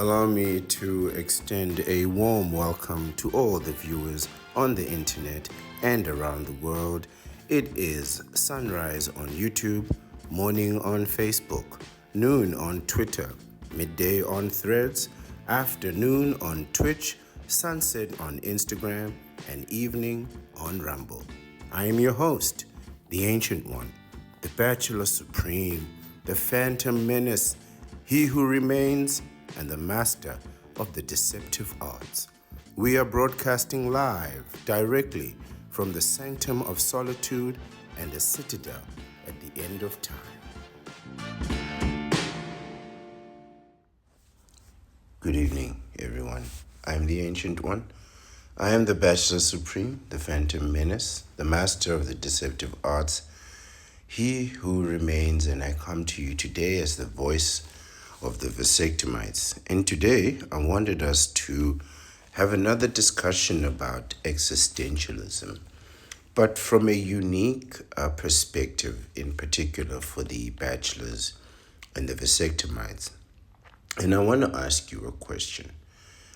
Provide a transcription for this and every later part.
Allow me to extend a warm welcome to all the viewers on the internet and around the world. It is sunrise on YouTube, morning on Facebook, noon on Twitter, midday on Threads, afternoon on Twitch, sunset on Instagram, and evening on Rumble. I am your host, the Ancient One, the Bachelor Supreme, the Phantom Menace, he who remains, and the master of the deceptive arts. We are broadcasting live directly from the sanctum of solitude and the citadel at the end of time. Good evening, everyone. I am the Ancient One. I am the Bachelor Supreme, the Phantom Menace, the master of the deceptive arts, he who remains, and I come to you today as the voice of the Vasectomites. And today I wanted us to have another discussion about existentialism, but from a unique perspective, in particular for the bachelors and the Vasectomites. And I want to ask you a question.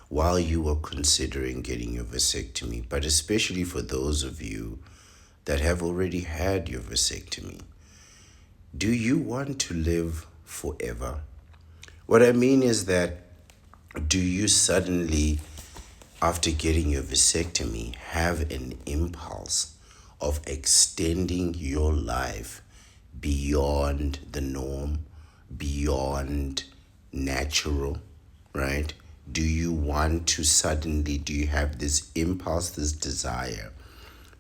While you are considering getting your vasectomy, but especially for those of you that have already had your vasectomy, do you want to live forever? What I mean is that, do you suddenly, after getting your vasectomy, have an impulse of extending your life beyond the norm, beyond natural, right? Do you have this impulse, this desire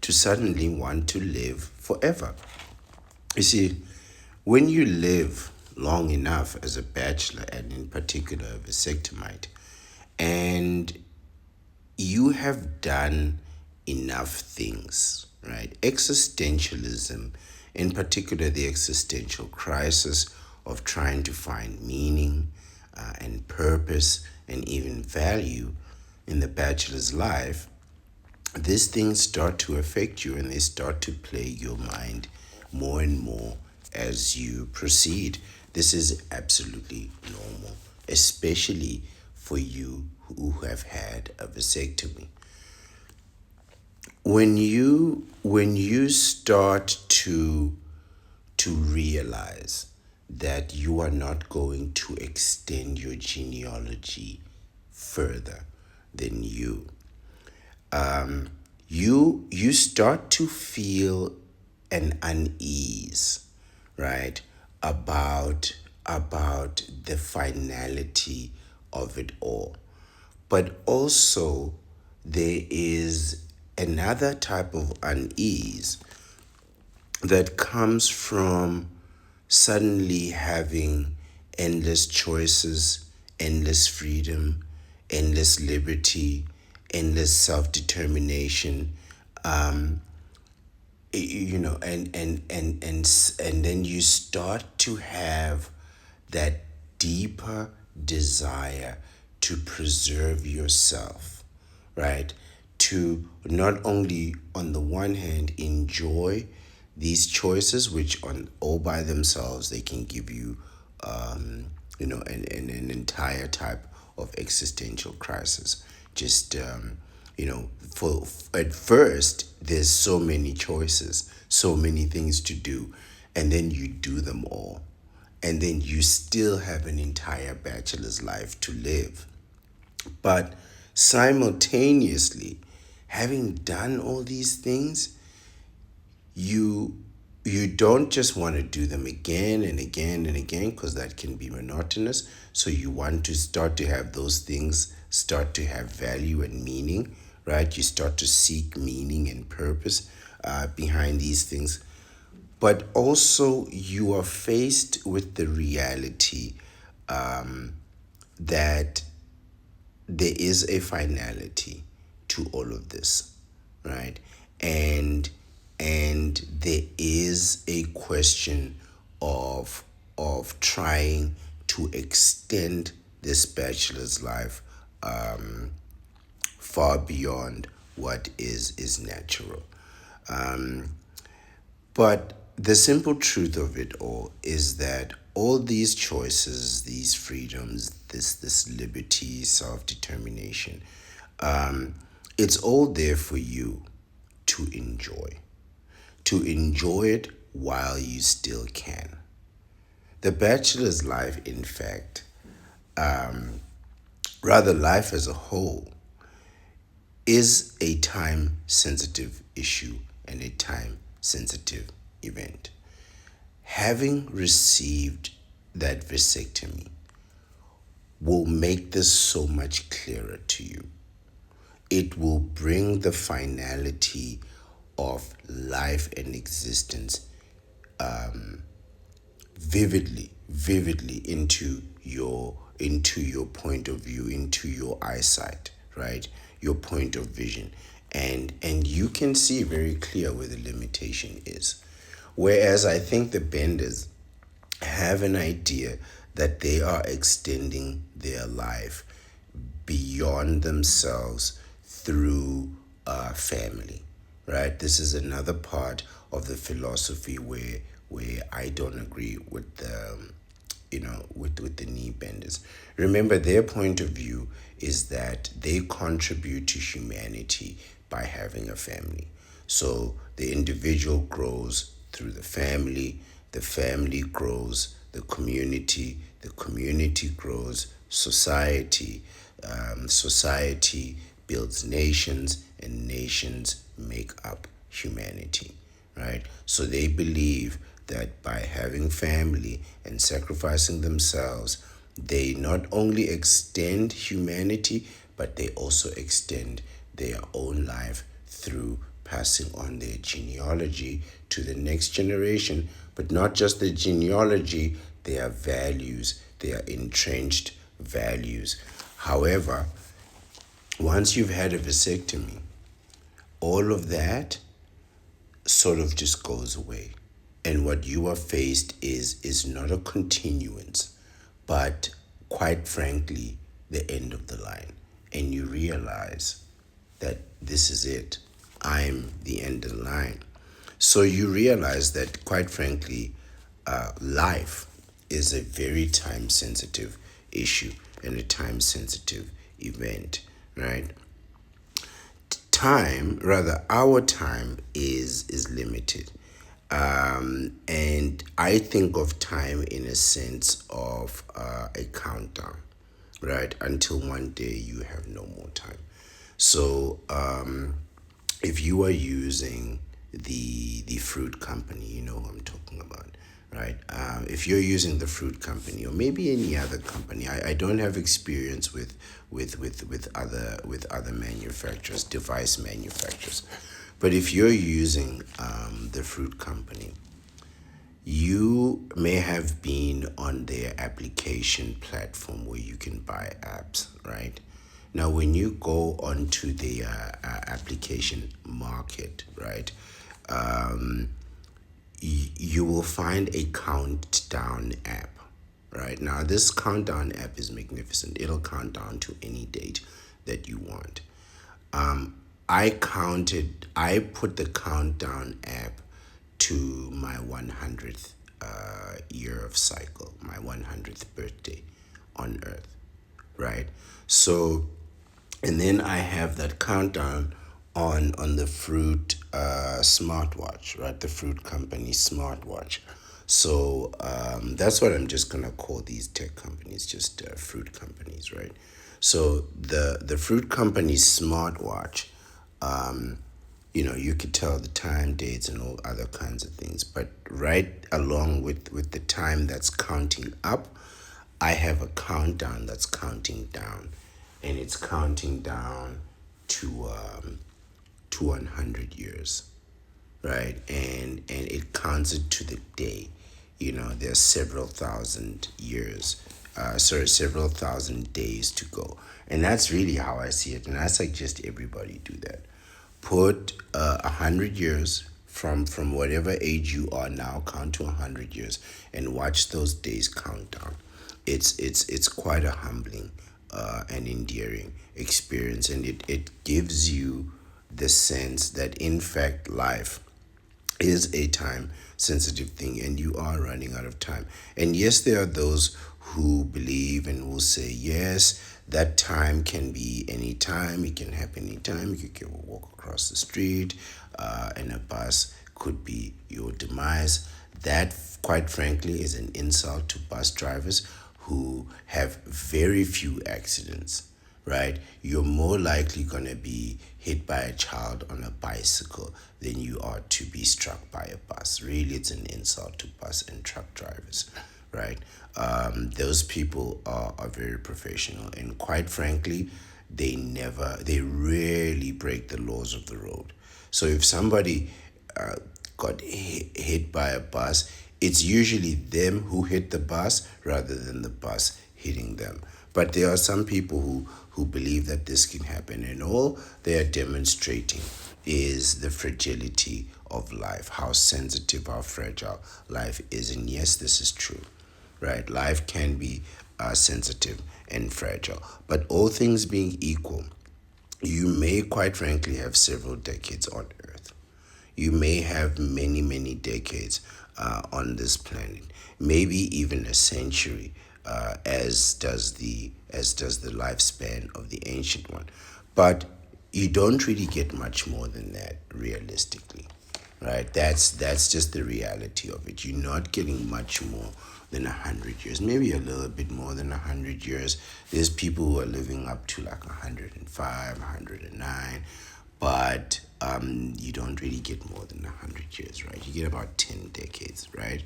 to suddenly want to live forever? You see, when you live long enough as a bachelor, and in particular a vasectomite, and you have done enough things, right? Existentialism, in particular the existential crisis of trying to find meaning and purpose and even value in the bachelor's life, these things start to affect you and they start to play your mind more and more as you proceed. This is absolutely normal, especially for you who have had a vasectomy. When you start to realize that you are not going to extend your genealogy further than you start to feel an unease, right, about the finality of it all. But also there is another type of unease that comes from suddenly having endless choices, endless freedom, endless liberty, endless self-determination, and then you start to have that deeper desire to preserve yourself, right? To not only on the one hand enjoy these choices, which on all by themselves they can give you an entire type of existential crisis. Just for at first there's so many choices, so many things to do, and then you do them all, and then you still have an entire bachelor's life to live. But simultaneously, having done all these things, you don't just want to do them again and again and again, because that can be monotonous. So you want to start to have those things start to have value and meaning, right? You start to seek meaning and purpose behind these things. But also you are faced with the reality that there is a finality to all of this, right? And there is a question of trying to extend this bachelor's life far beyond what is natural. But the simple truth of it all is that all these choices, these freedoms, this liberty, self-determination, it's all there for you to enjoy. To enjoy it while you still can. The bachelor's life, in fact, rather life as a whole, is a time sensitive issue and a time sensitive event. Having received that vasectomy will make this so much clearer to you. It will bring the finality of life and existence vividly into your point of view, into your eyesight, right? Your point of vision. And you can see very clear where the limitation is. Whereas I think the benders have an idea that they are extending their life beyond themselves through family, right? This is another part of the philosophy where I don't agree with the with the knee benders. Remember, their point of view is that they contribute to humanity by having a family. So the individual grows through the family grows the community grows society, society builds nations, and nations make up humanity, right? So they believe that by having family and sacrificing themselves, they not only extend humanity, but they also extend their own life through passing on their genealogy to the next generation, but not just the genealogy, their values, their entrenched values. However, once you've had a vasectomy, all of that sort of just goes away. And what you are faced is not a continuance, but quite frankly, the end of the line. And you realize that this is it. I'm the end of the line. So you realize that, quite frankly, life is a very time sensitive issue and a time sensitive event, right? Time, rather, our time is limited. And I think of time in a sense of a countdown, right? Until one day you have no more time. So if you are using the fruit company, you know who I'm talking about, right? If you're using the fruit company or maybe any other company, I don't have experience with other manufacturers, device manufacturers, but if you're using the fruit company, you may have been on their application platform where you can buy apps, right? Now, when you go onto the application market, right, you will find a countdown app. Right now, this countdown app is magnificent. It'll count down to any date that you want. I put the countdown app to my 100th year of cycle, my 100th birthday on Earth, right? So, and then I have that countdown on the Fruit smartwatch, right? The Fruit Company smartwatch. So that's what I'm just gonna call these tech companies, just fruit companies, right? So the Fruit Company smartwatch, you could tell the time, dates, and all other kinds of things. But right along with the time that's counting up, I have a countdown that's counting down, and it's counting down to 100 years, right? And it counts it to the day. There's several thousand years, several thousand days to go. And that's really how I see it. And I suggest everybody do that. Put 100 years from whatever age you are now, count to 100 years and watch those days count down. It's quite a humbling and endearing experience, and it gives you the sense that in fact life is a time sensitive thing, and you are running out of time. And yes, there are those who believe and will say, yes, that time can be any time, it can happen anytime. You can walk across the street, and a bus could be your demise. That, quite frankly, is an insult to bus drivers who have very few accidents, right? You're more likely going to be hit by a child on a bicycle than you are to be struck by a bus. Really, it's an insult to bus and truck drivers, right? Those people are very professional, and quite frankly, they rarely break the laws of the road. So if somebody got hit by a bus, it's usually them who hit the bus rather than the bus hitting them. But there are some people who believe that this can happen, and all they are demonstrating is the fragility of life, how sensitive, how fragile life is. And yes, this is true, right? Life can be sensitive and fragile, but all things being equal, you may quite frankly have several decades on Earth. You may have many, many decades on this planet, maybe even a century, as does the lifespan of the ancient one. But you don't really get much more than that, realistically, right? That's just the reality of it. You're not getting much more than 100 years, maybe a little bit more than 100 years. There's people who are living up to like 105, 109, but you don't really get more than 100 years, right? You get about 10 decades, right?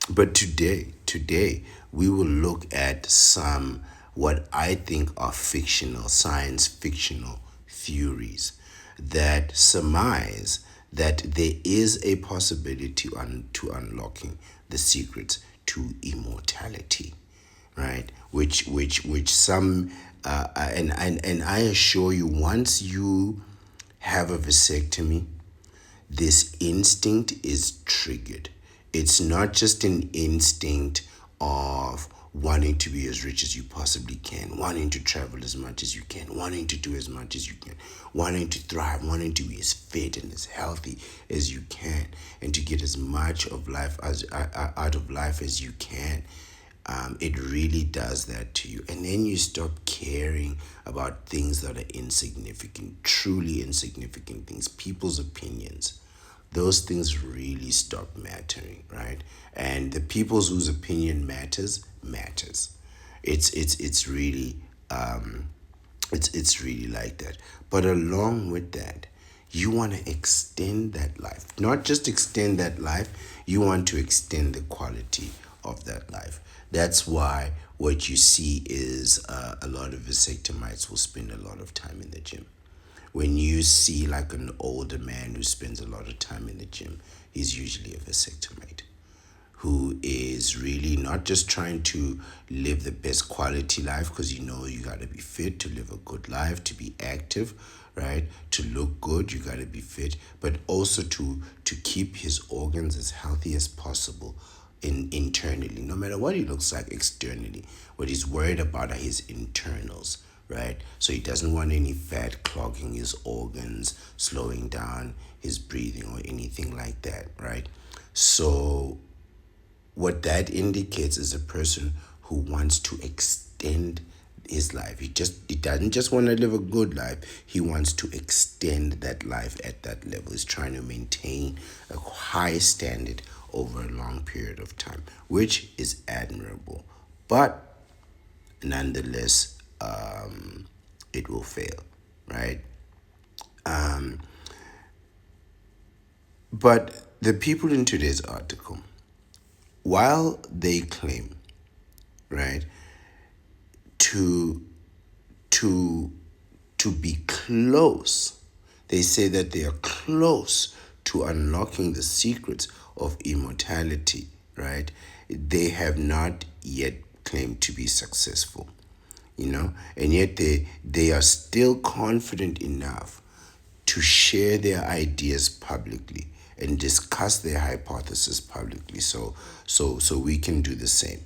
But today, we will look at some what I think are fictional, science fictional theories that surmise that there is a possibility to unlocking the secrets to immortality, right? Which some and I assure you, once you have a vasectomy, this instinct is triggered. It's not just an instinct of wanting to be as rich as you possibly can, wanting to travel as much as you can, wanting to do as much as you can, wanting to thrive, wanting to be as fit and as healthy as you can, and to get as much of life as out of life as you can. It really does that to you. And then you stop caring about things that are insignificant, truly insignificant things, people's opinions. Those things really stop mattering, right? And the people's whose opinion matters. It's really it's really like that. But along with that, you want to extend that life. Not just extend that life, you want to extend the quality of that life. That's why what you see is a lot of vasectomites will spend a lot of time in the gym. When you see like an older man who spends a lot of time in the gym, he's usually a vasectomite who is really not just trying to live the best quality life, because you got to be fit to live a good life, to be active, right? To look good, you got to be fit, but also to keep his organs as healthy as possible internally, no matter what he looks like externally. What he's worried about are his internals, right? So he doesn't want any fat clogging his organs, slowing down his breathing or anything like that, right? So what that indicates is a person who wants to extend his life. He doesn't just want to live a good life. He wants to extend that life at that level. He's trying to maintain a high standard over a long period of time, which is admirable. But nonetheless, it will fail, right? But the people in today's article, while they claim, right, to to to be close, they say that they are close to unlocking the secrets of immortality, right? They have not yet claimed to be successful, and yet they are still confident enough to share their ideas publicly and discuss their hypothesis publicly. So we can do the same.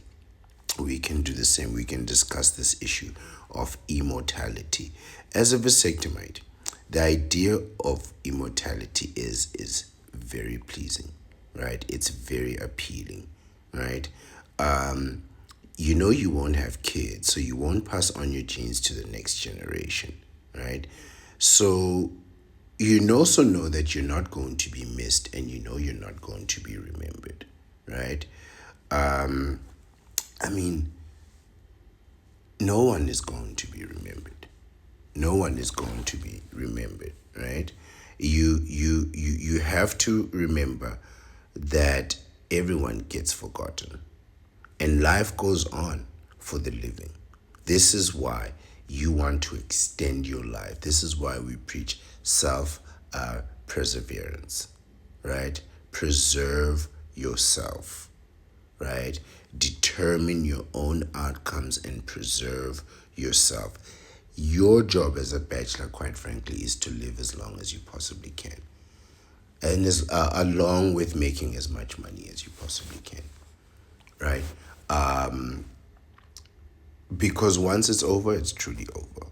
We can do the same. We can discuss this issue of immortality. As a vasectomite, the idea of immortality is very pleasing, right? It's very appealing, right? Um, you know you won't have kids, so you won't pass on your genes to the next generation, right? So you also know that you're not going to be missed, and you know you're not going to be remembered, right? I mean, no one is going to be remembered. No one is going to be remembered, right? You have to remember that everyone gets forgotten, and life goes on for the living. This is why you want to extend your life. This is why we preach self perseverance, right? Preserve yourself, right? Determine your own outcomes and preserve yourself. Your job as a bachelor, quite frankly, is to live as long as you possibly can, and along with making as much money as you possibly can, right? Because once it's over, it's truly over,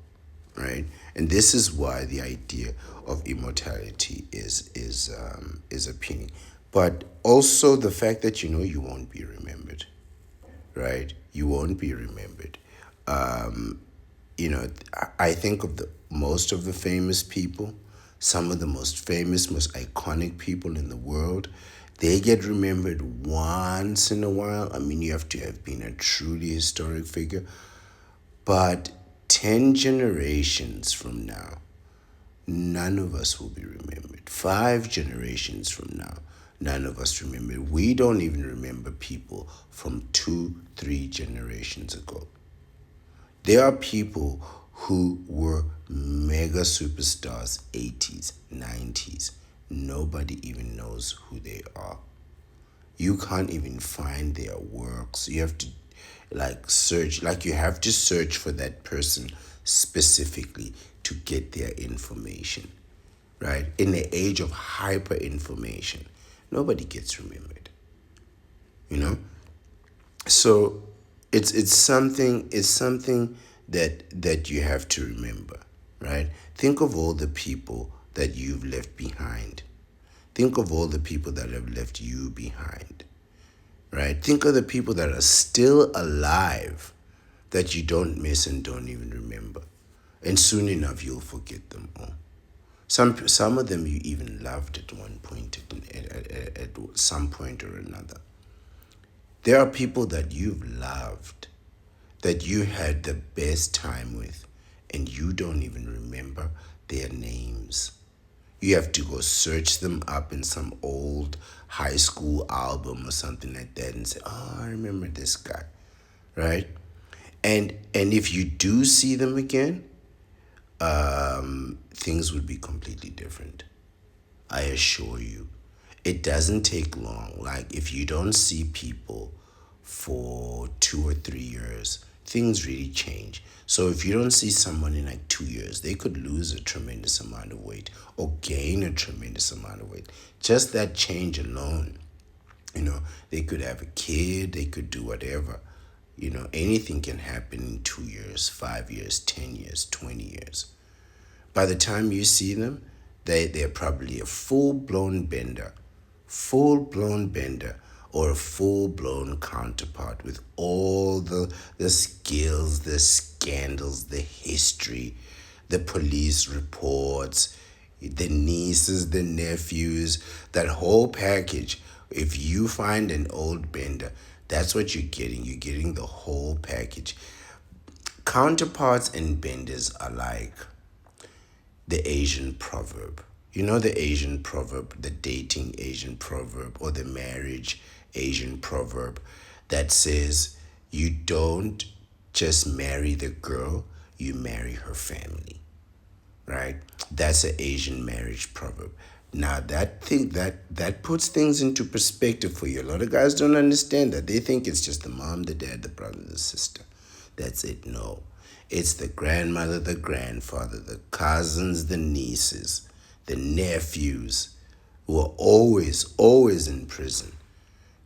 right? And this is why the idea of immortality is appealing, but also the fact that you know you won't be remembered, right? You won't be remembered. You know, I think of the most of the famous people, some of the most famous, most iconic people in the world. They get remembered once in a while. I mean, you have to have been a truly historic figure. But 10 generations from now, none of us will be remembered. 5 generations from now, none of us remember. We don't even remember people from 2, 3 generations ago. There are people who were mega superstars 80s, 90s. Nobody even knows who they are. You can't even find their works. You have to search, you have to search for that person specifically to get their information, right? In the age of hyper information, nobody gets remembered, you know? So it's something that you have to remember, right? Think of all the people that you've left behind. Think of all the people that have left you behind, right? Think of the people that are still alive that you don't miss and don't even remember. And soon enough, you'll forget them all. Some of them you even loved at one point, at some point or another. There are people that you've loved, that you had the best time with, and you don't even remember their names. You have to go search them up in some old high school album or something like that and say, "Oh, I remember this guy," right? And if you do see them again, things would be completely different. I assure you. It doesn't take long. Like, if you don't see people for 2 or 3 years, things really change. So if you don't see someone in like 2 years, they could lose a tremendous amount of weight or gain a tremendous amount of weight. Just that change alone, they could have a kid, they could do whatever. Anything can happen in 2 years, 5 years, 10 years, 20 years. By the time you see them, they're probably a full blown bender, or a full blown counterpart with all the skills, the scandals, the history, the police reports, the nieces, the nephews, that whole package. If you find an old bender, that's what you're getting. You're getting the whole package. Counterparts and benders are like the Asian proverb. You know the Asian proverb, the dating Asian proverb, or the marriage Asian proverb that says you don't just marry the girl, you marry her family, right? That's an Asian marriage proverb. Now that puts things into perspective for you. A lot of guys don't understand that. They think it's just the mom, the dad, the brother, the sister. That's it. No. It's the grandmother, the grandfather, the cousins, the nieces, the nephews, who are always in prison.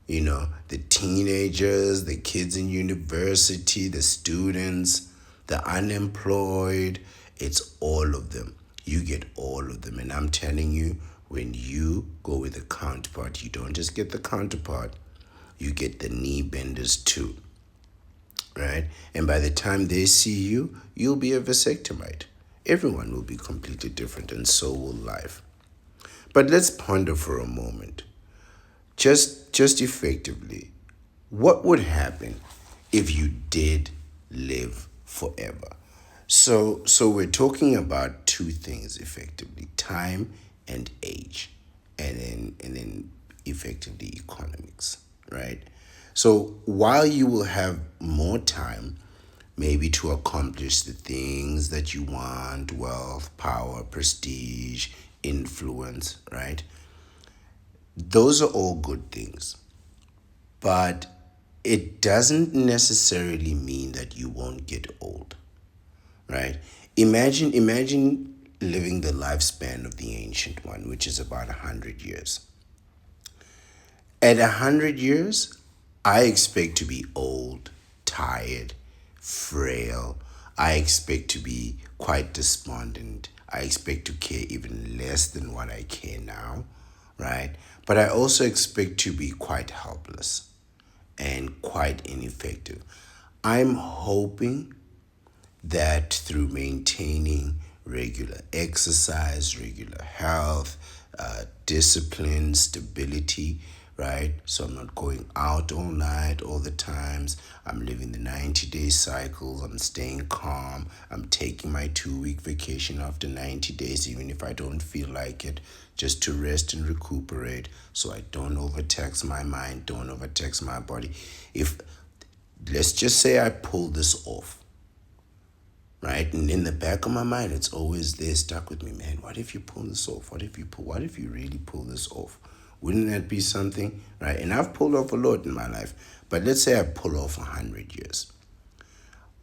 The teenagers, the kids in university, the students, the unemployed. It's all of them. You get all of them. And I'm telling you, when you go with the counterpart, you don't just get the counterpart, you get the knee benders too, right? And by the time they see you, you'll be a vasectomite. Everyone will be completely different, and so will life. But let's ponder for a moment. Just effectively, what would happen if you did live forever? So we're talking about two things effectively: time and age, and then effectively economics, right? So while you will have more time, maybe to accomplish the things that you want, wealth, power, prestige, influence, right? Those are all good things, but it doesn't necessarily mean that you won't get old, right? Imagine living the lifespan of the ancient one, which is about 100 years. At 100 years, I expect to be old, tired, frail. I expect to be quite despondent. I expect to care even less than what I care now, right? But I also expect to be quite helpless and quite ineffective. I'm hoping that through maintaining regular exercise, regular health, discipline, stability, right? So I'm not going out all night, all the times. I'm living the 90-day cycles. I'm staying calm. I'm taking my 2 week vacation after 90 days, even if I don't feel like it, just to rest and recuperate so I don't overtax my mind, don't overtax my body. If, let's just say I pull this off, right? And in the back of my mind, it's always there, stuck with me, man. What if you pull this off? What if you really pull this off? Wouldn't that be something, right? And I've pulled off a lot in my life, but let's say I pull off 100 years.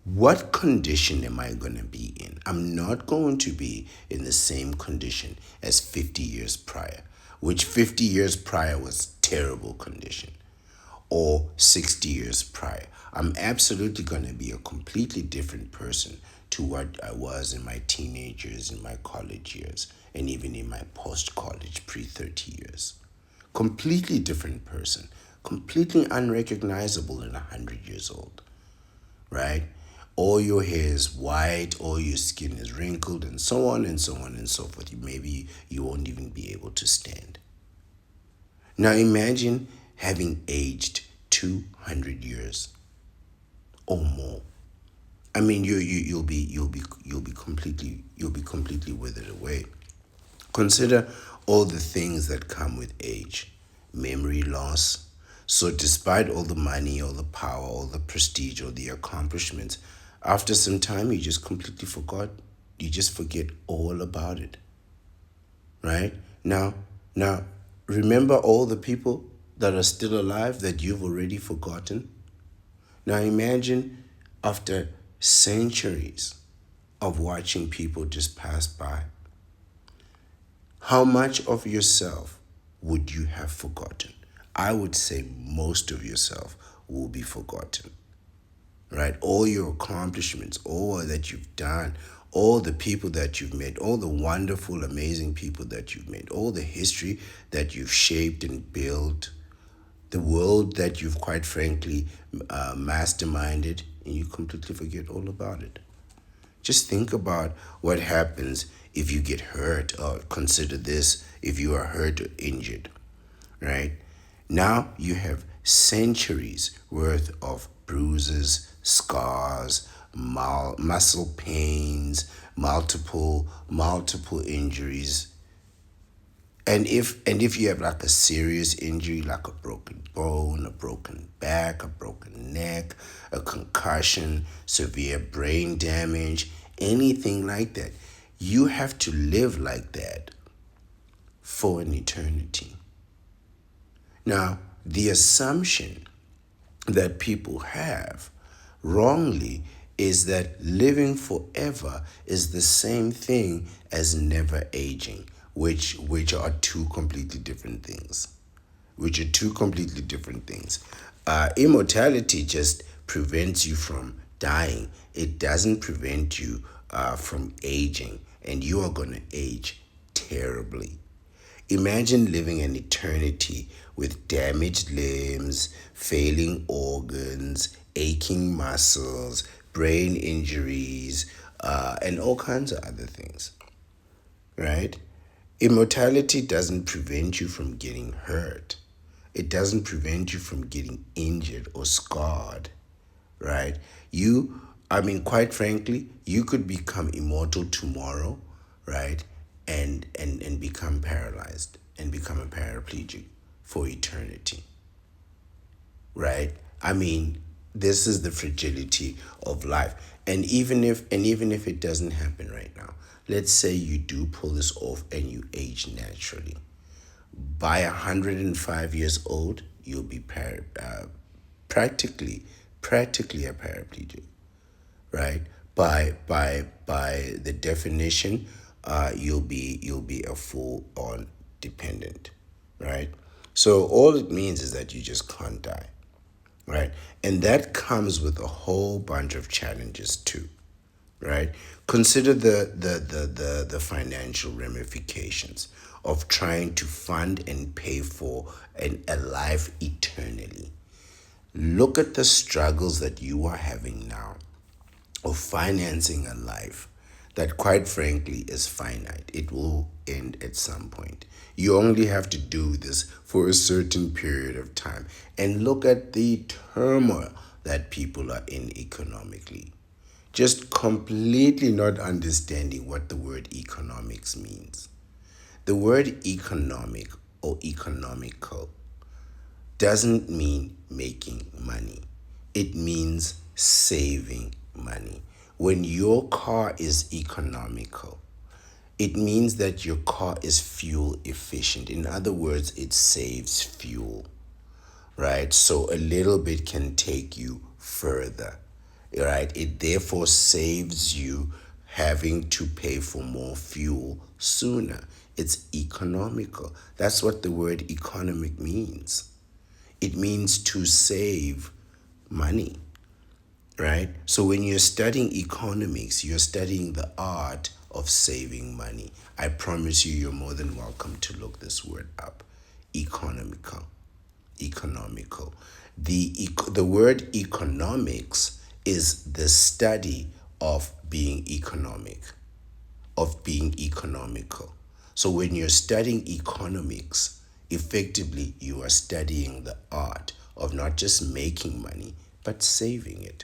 What condition am I going to be in? I'm not going to be in the same condition as 50 years prior, which 50 years prior was terrible condition, or 60 years prior. I'm absolutely going to be a completely different person to what I was in my teenage years, in my college years, and even in my post-college pre-30 years. Completely different person, completely unrecognizable at 100 years old, right? All your hair is white, all your skin is wrinkled, and so on and so on and so forth. Maybe you won't even be able to stand. Now imagine having aged 200 years or more. I mean, you'll be completely withered away. Consider all the things that come with age. Memory loss. So despite all the money, all the power, all the prestige, all the accomplishments, after some time you just completely forgot. You just forget all about it. Right? Now remember all the people that are still alive that you've already forgotten. Now imagine after centuries of watching people just pass by, how much of yourself would you have forgotten? I would say most of yourself will be forgotten, right? All your accomplishments, all that you've done, all the people that you've met, all the wonderful, amazing people that you've met, all the history that you've shaped and built, the world that you've quite frankly masterminded, and you completely forget all about it. Just think about what happens if you get hurt, or consider this: if you are hurt or injured, right? Now you have centuries worth of bruises, scars, muscle pains, multiple injuries. And if you have like a serious injury, like a broken bone, a broken back, a broken neck, a concussion, severe brain damage, anything like that, you have to live like that for an eternity. Now, the assumption that people have wrongly is that living forever is the same thing as never aging, which are two completely different things. Immortality just prevents you from dying. It doesn't prevent you from aging. and you are going to age terribly. Imagine living an eternity with damaged limbs, failing organs, aching muscles, brain injuries, and all kinds of other things, right? Immortality doesn't prevent you from getting hurt. It doesn't prevent you from getting injured or scarred, right? Quite frankly, you could become immortal tomorrow, right? And become paralyzed and become a paraplegic for eternity, right? I mean, this is the fragility of life. And even if it doesn't happen right now, let's say you do pull this off and you age naturally. By 105 years old, you'll be practically practically a paraplegic, right? By the definition, you'll be a full on dependent, right? So all it means is that you just can't die, right? And that comes with a whole bunch of challenges too, right? Consider the financial ramifications of trying to fund and pay for a life eternally. Look at the struggles that you are having now of financing a life that, quite frankly, is finite. It will end at some point. You only have to do this for a certain period of time. And look at the turmoil that people are in economically. Just completely not understanding what the word economics means. The word economic or economical doesn't mean making money. It means saving money. When your car is economical, it means that your car is fuel efficient. In other words, it saves fuel, right? So a little bit can take you further, right? It therefore saves you having to pay for more fuel sooner. It's economical. That's what the word economic means. It means to save money, right? So when you're studying economics, you're studying the art of saving money. I promise you, you're more than welcome to look this word up. Economical. Economical. The word economics is the study of being economic, of being economical. So when you're studying economics, effectively you are studying the art of not just making money, but saving it.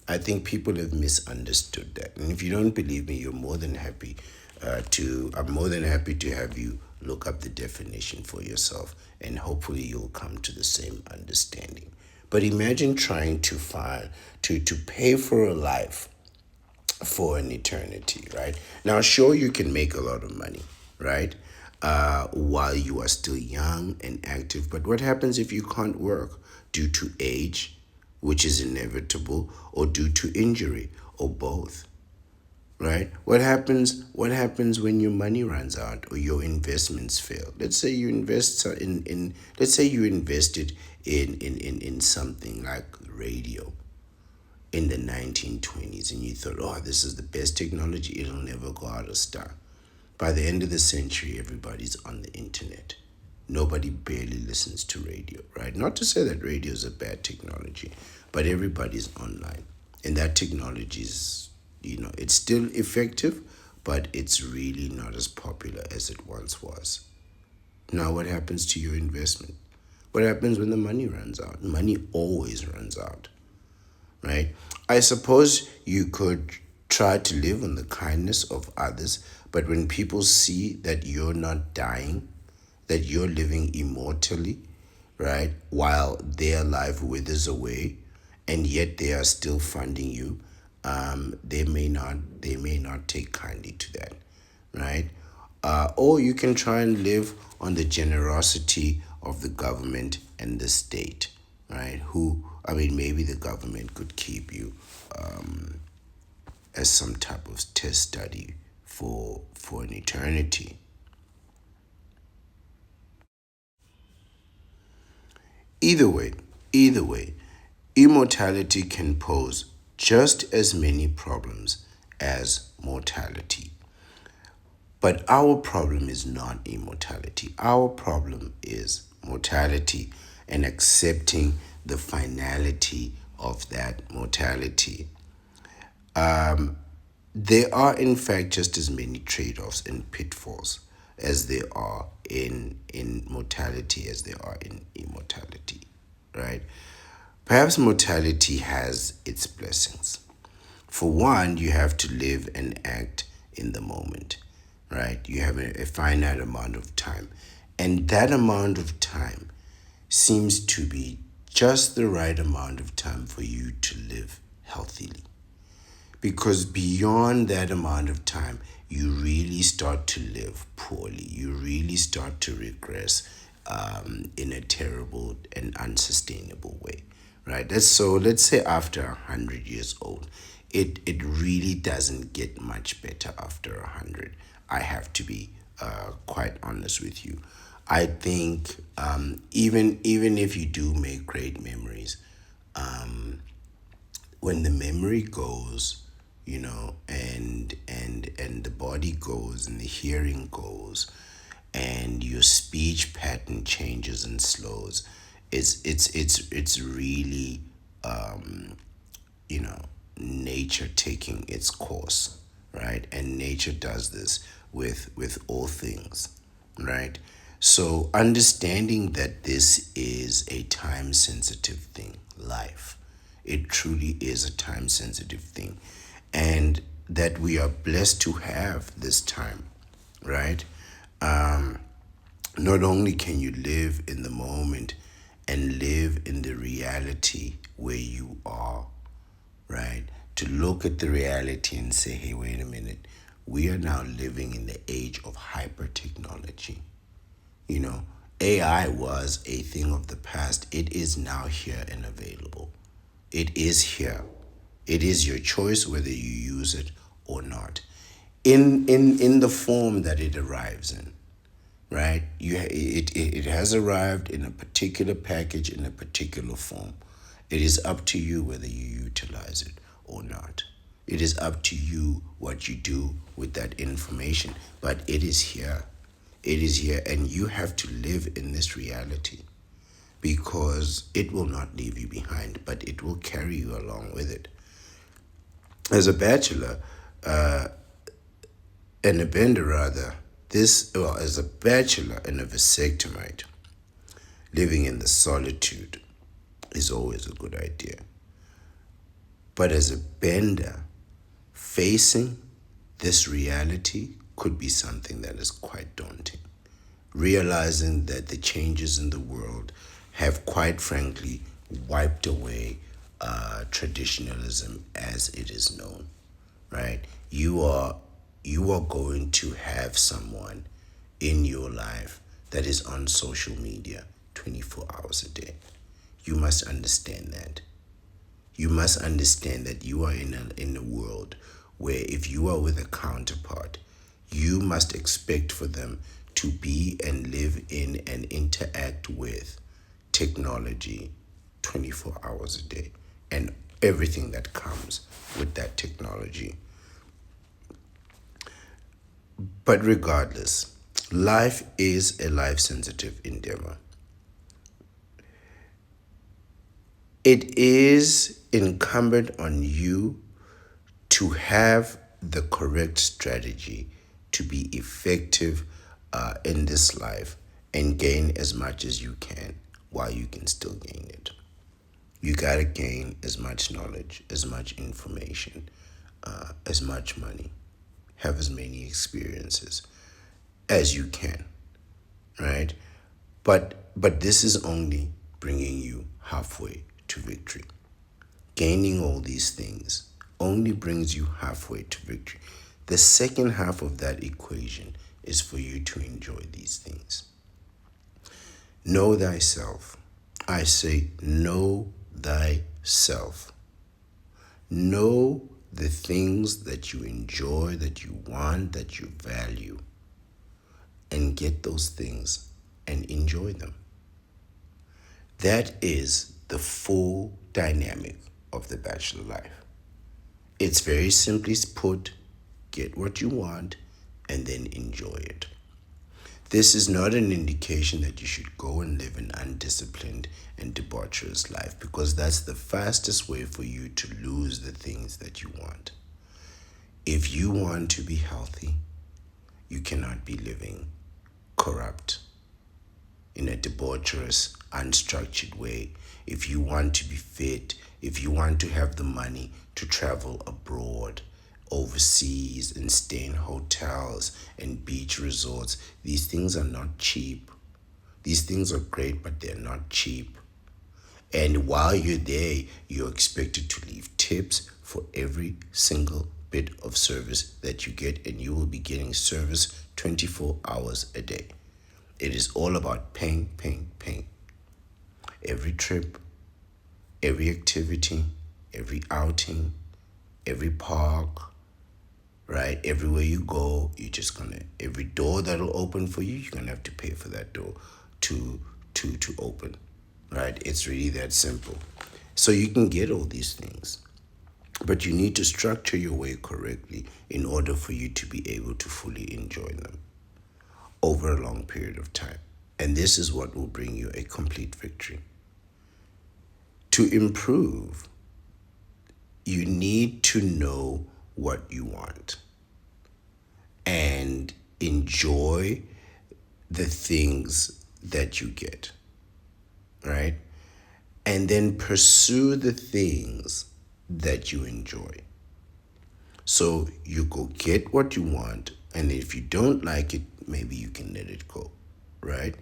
I think people have misunderstood that. And if you don't believe me, I'm more than happy to have you look up the definition for yourself, and hopefully you'll come to the same understanding. But imagine trying to find to pay for a life for an eternity, right? Now, sure, you can make a lot of money, right? While you are still young and active. But what happens if you can't work due to age, which is inevitable, or due to injury, or both? Right? What happens when your money runs out or your investments fail? Let's say you invested in something like radio in the 1920s, and you thought, oh, this is the best technology, it'll never go out of style. By the end of the century, everybody's on the internet. Nobody barely listens to radio, right? Not to say that radio is a bad technology, but everybody's online. And that technology is, it's still effective, but it's really not as popular as it once was. Now, what happens to your investment? What happens when the money runs out? Money always runs out, right? I suppose you could try to live on the kindness of others, but when people see that you're not dying, that you're living immortally, right, while their life withers away, and yet they are still funding you, they may not take kindly to that, right? Or you can try and live on the generosity of the government and the state, right? Maybe the government could keep you as some type of test study for an eternity. Either way, either way, immortality can pose just as many problems as mortality. But our problem is not immortality. Our problem is mortality and accepting the finality of that mortality. There are, in fact, just as many trade offs and pitfalls as there are in mortality as there are in immortality, right? Perhaps mortality has its blessings. For one, you have to live and act in the moment, right? You have a finite amount of time. And that amount of time seems to be just the right amount of time for you to live healthily. Because beyond that amount of time, you really start to live poorly. You really start to regress in a terrible and unsustainable way, right? So let's say after 100 years old, it really doesn't get much better after 100. I have to be quite honest with you. I think even if you do make great memories, when the memory goes, and the body goes and the hearing goes and your speech pattern changes and slows, it's really you know nature taking its course, right? And nature does this with all things, right? So understanding that this is a time sensitive thing, life, it truly is a time sensitive thing, and that we are blessed to have this time, right? Not only can you live in the moment and live in the reality where you are, right? To look at the reality and say, hey, wait a minute, we are now living in the age of hyper technology. You know, AI was a thing of the past. It is now here and available. It is here. It is your choice whether you use it or not. In the form that it arrives in, right? It has arrived in a particular package in a particular form. It is up to you whether you utilize it or not. It is up to you what you do with that information. But it is here. It is here, and you have to live in this reality because it will not leave you behind, but it will carry you along with it. As a bachelor, and a bender rather, as a bachelor and a vasectomite, living in the solitude is always a good idea. But as a bender, facing this reality could be something that is quite daunting. Realizing that the changes in the world have quite frankly wiped away traditionalism as it is known, right? You are going to have someone in your life that is on social media 24 hours a day. You must understand that. You must understand that you are in a world where if you are with a counterpart, you must expect for them to be and live in and interact with technology 24 hours a day and everything that comes with that technology. But regardless, life is a life sensitive endeavor. It is incumbent on you to have the correct strategy to be effective in this life and gain as much as you can while you can still gain it. You gotta gain as much knowledge, as much information, as much money, have as many experiences as you can, right? But this is only bringing you halfway to victory. Gaining all these things only brings you halfway to victory. The second half of that equation is for you to enjoy these things. Know thyself. I say, know thyself. Know the things that you enjoy, that you want, that you value, and get those things and enjoy them. That is the full dynamic of the bachelor life. It's very simply put, get what you want and then enjoy it. This is not an indication that you should go and live an undisciplined and debaucherous life, because that's the fastest way for you to lose the things that you want. If you want to be healthy, you cannot be living corrupt in a debaucherous, unstructured way. If you want to be fit, if you want to have the money to travel abroad, overseas, and stay in hotels and beach resorts, these things are not cheap. These things are great, but they're not cheap. And while you're there, you're expected to leave tips for every single bit of service that you get, and you will be getting service 24 hours a day. It is all about paying, paying, paying. Every trip, every activity, every outing, every park, right? Everywhere you go, you're just gonna, every door that'll open for you, you're gonna have to pay for that door to open, right? It's really that simple. So you can get all these things, but you need to structure your way correctly in order for you to be able to fully enjoy them over a long period of time. And this is what will bring you a complete victory. To improve, you need to know what you want and enjoy the things that you get, right? And then pursue the things that you enjoy. So you go get what you want, and if you don't like it, maybe you can let it go, right?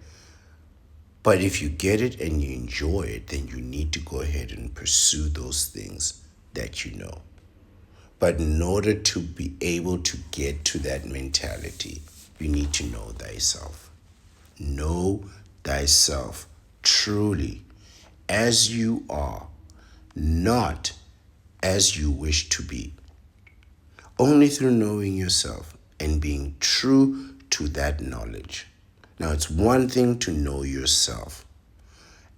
But if you get it and you enjoy it, then you need to go ahead and pursue those things that you know. But in order to be able to get to that mentality, you need to know thyself. Know thyself truly as you are, not as you wish to be. Only through knowing yourself and being true to that knowledge. Now, it's one thing to know yourself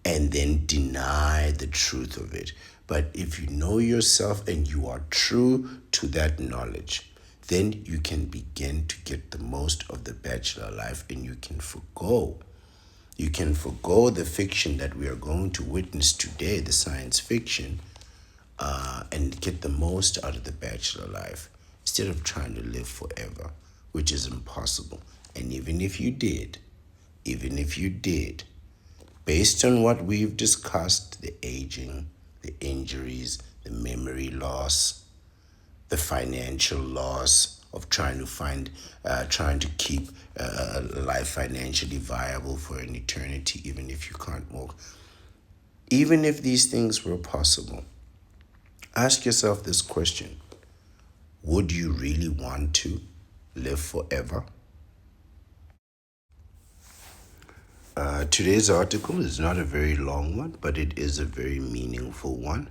and then deny the truth of it. But if you know yourself and you are true to that knowledge, then you can begin to get the most of the bachelor life, and you can forgo. You can forgo the fiction that we are going to witness today, the science fiction, and get the most out of the bachelor life instead of trying to live forever, which is impossible. And even if you did, based on what we've discussed, the aging, the injuries, the memory loss, the financial loss of trying to keep life financially viable for an eternity, even if you can't walk. Even if these things were possible, ask yourself this question: would you really want to live forever? Today's article is not a very long one, but it is a very meaningful one.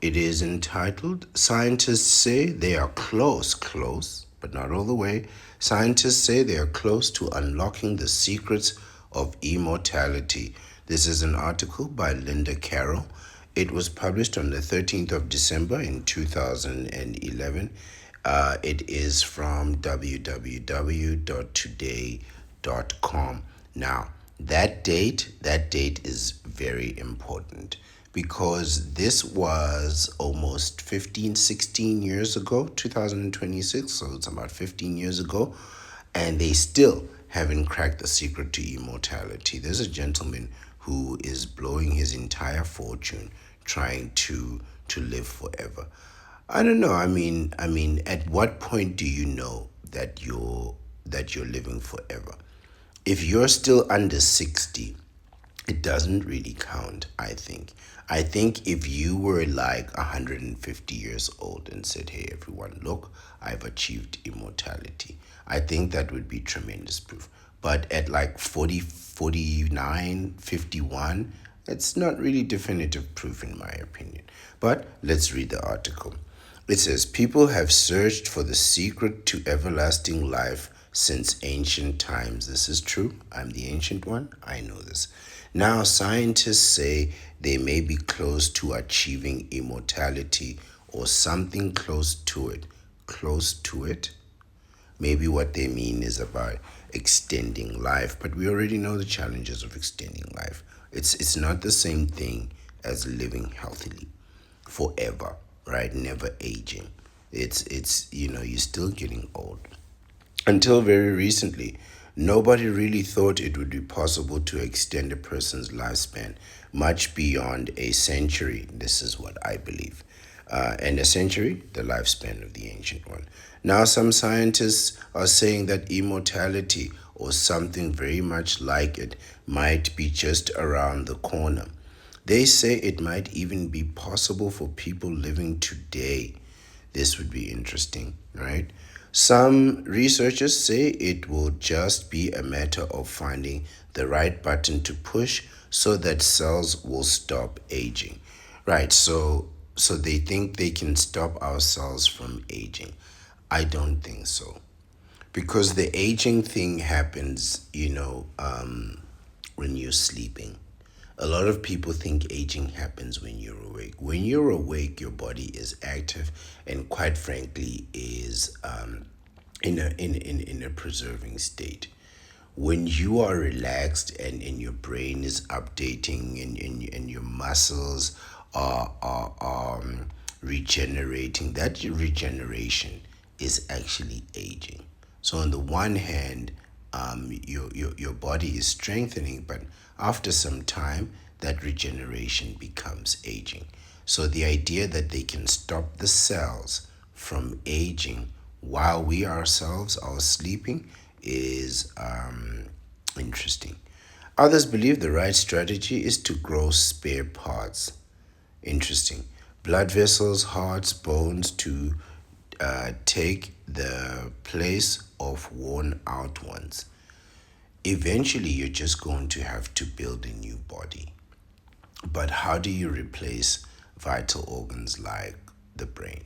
It is entitled, Scientists Say They Are Close, but not all the way. Scientists say they are close to unlocking the secrets of immortality. This is an article by Linda Carroll. It was published on the 13th of December in 2011. It is from www.today.com. Now, that date is very important because this was almost 16 years ago, 2026, so it's about 15 years ago, and they still haven't cracked the secret to immortality. There's a gentleman who is blowing his entire fortune trying to live forever. I don't know. I mean, at what point do you know that you're living forever? If you're still under 60, it doesn't really count, I think. I think if you were like 150 years old and said, hey, everyone, look, I've achieved immortality, I think that would be tremendous proof. But at like 40, 49, 51, it's not really definitive proof in my opinion. But let's read the article. It says, people have searched for the secret to everlasting life since ancient times. This is true. I'm the ancient one. I know this. Now, scientists say they may be close to achieving immortality or something close to it. Close to it? Maybe what they mean is about extending life, but we already know the challenges of extending life. It's not the same thing as living healthily forever, right? Never aging. It's you're still getting old. Until very recently, nobody really thought it would be possible to extend a person's lifespan much beyond a century. This is what I believe. And a century, the lifespan of the ancient one. Now, some scientists are saying that immortality or something very much like it might be just around the corner. They say it might even be possible for people living today. This would be interesting, right? Some researchers say it will just be a matter of finding the right button to push so that cells will stop aging. Right, so they think they can stop our cells from aging. I don't think so. Because the aging thing happens, when you're sleeping. A lot of people think aging happens when you're awake. When you're awake, your body is active and, quite frankly, is in a preserving state. When you are relaxed and your brain is updating and your muscles are regenerating, that regeneration is actually aging. So on the one hand, your body is strengthening, but after some time, that regeneration becomes aging. So the idea that they can stop the cells from aging while we ourselves are sleeping is interesting. Others believe the right strategy is to grow spare parts. Interesting. Blood vessels, hearts, bones to take the place of worn out ones. Eventually, you're just going to have to build a new body. But how do you replace vital organs like the brain?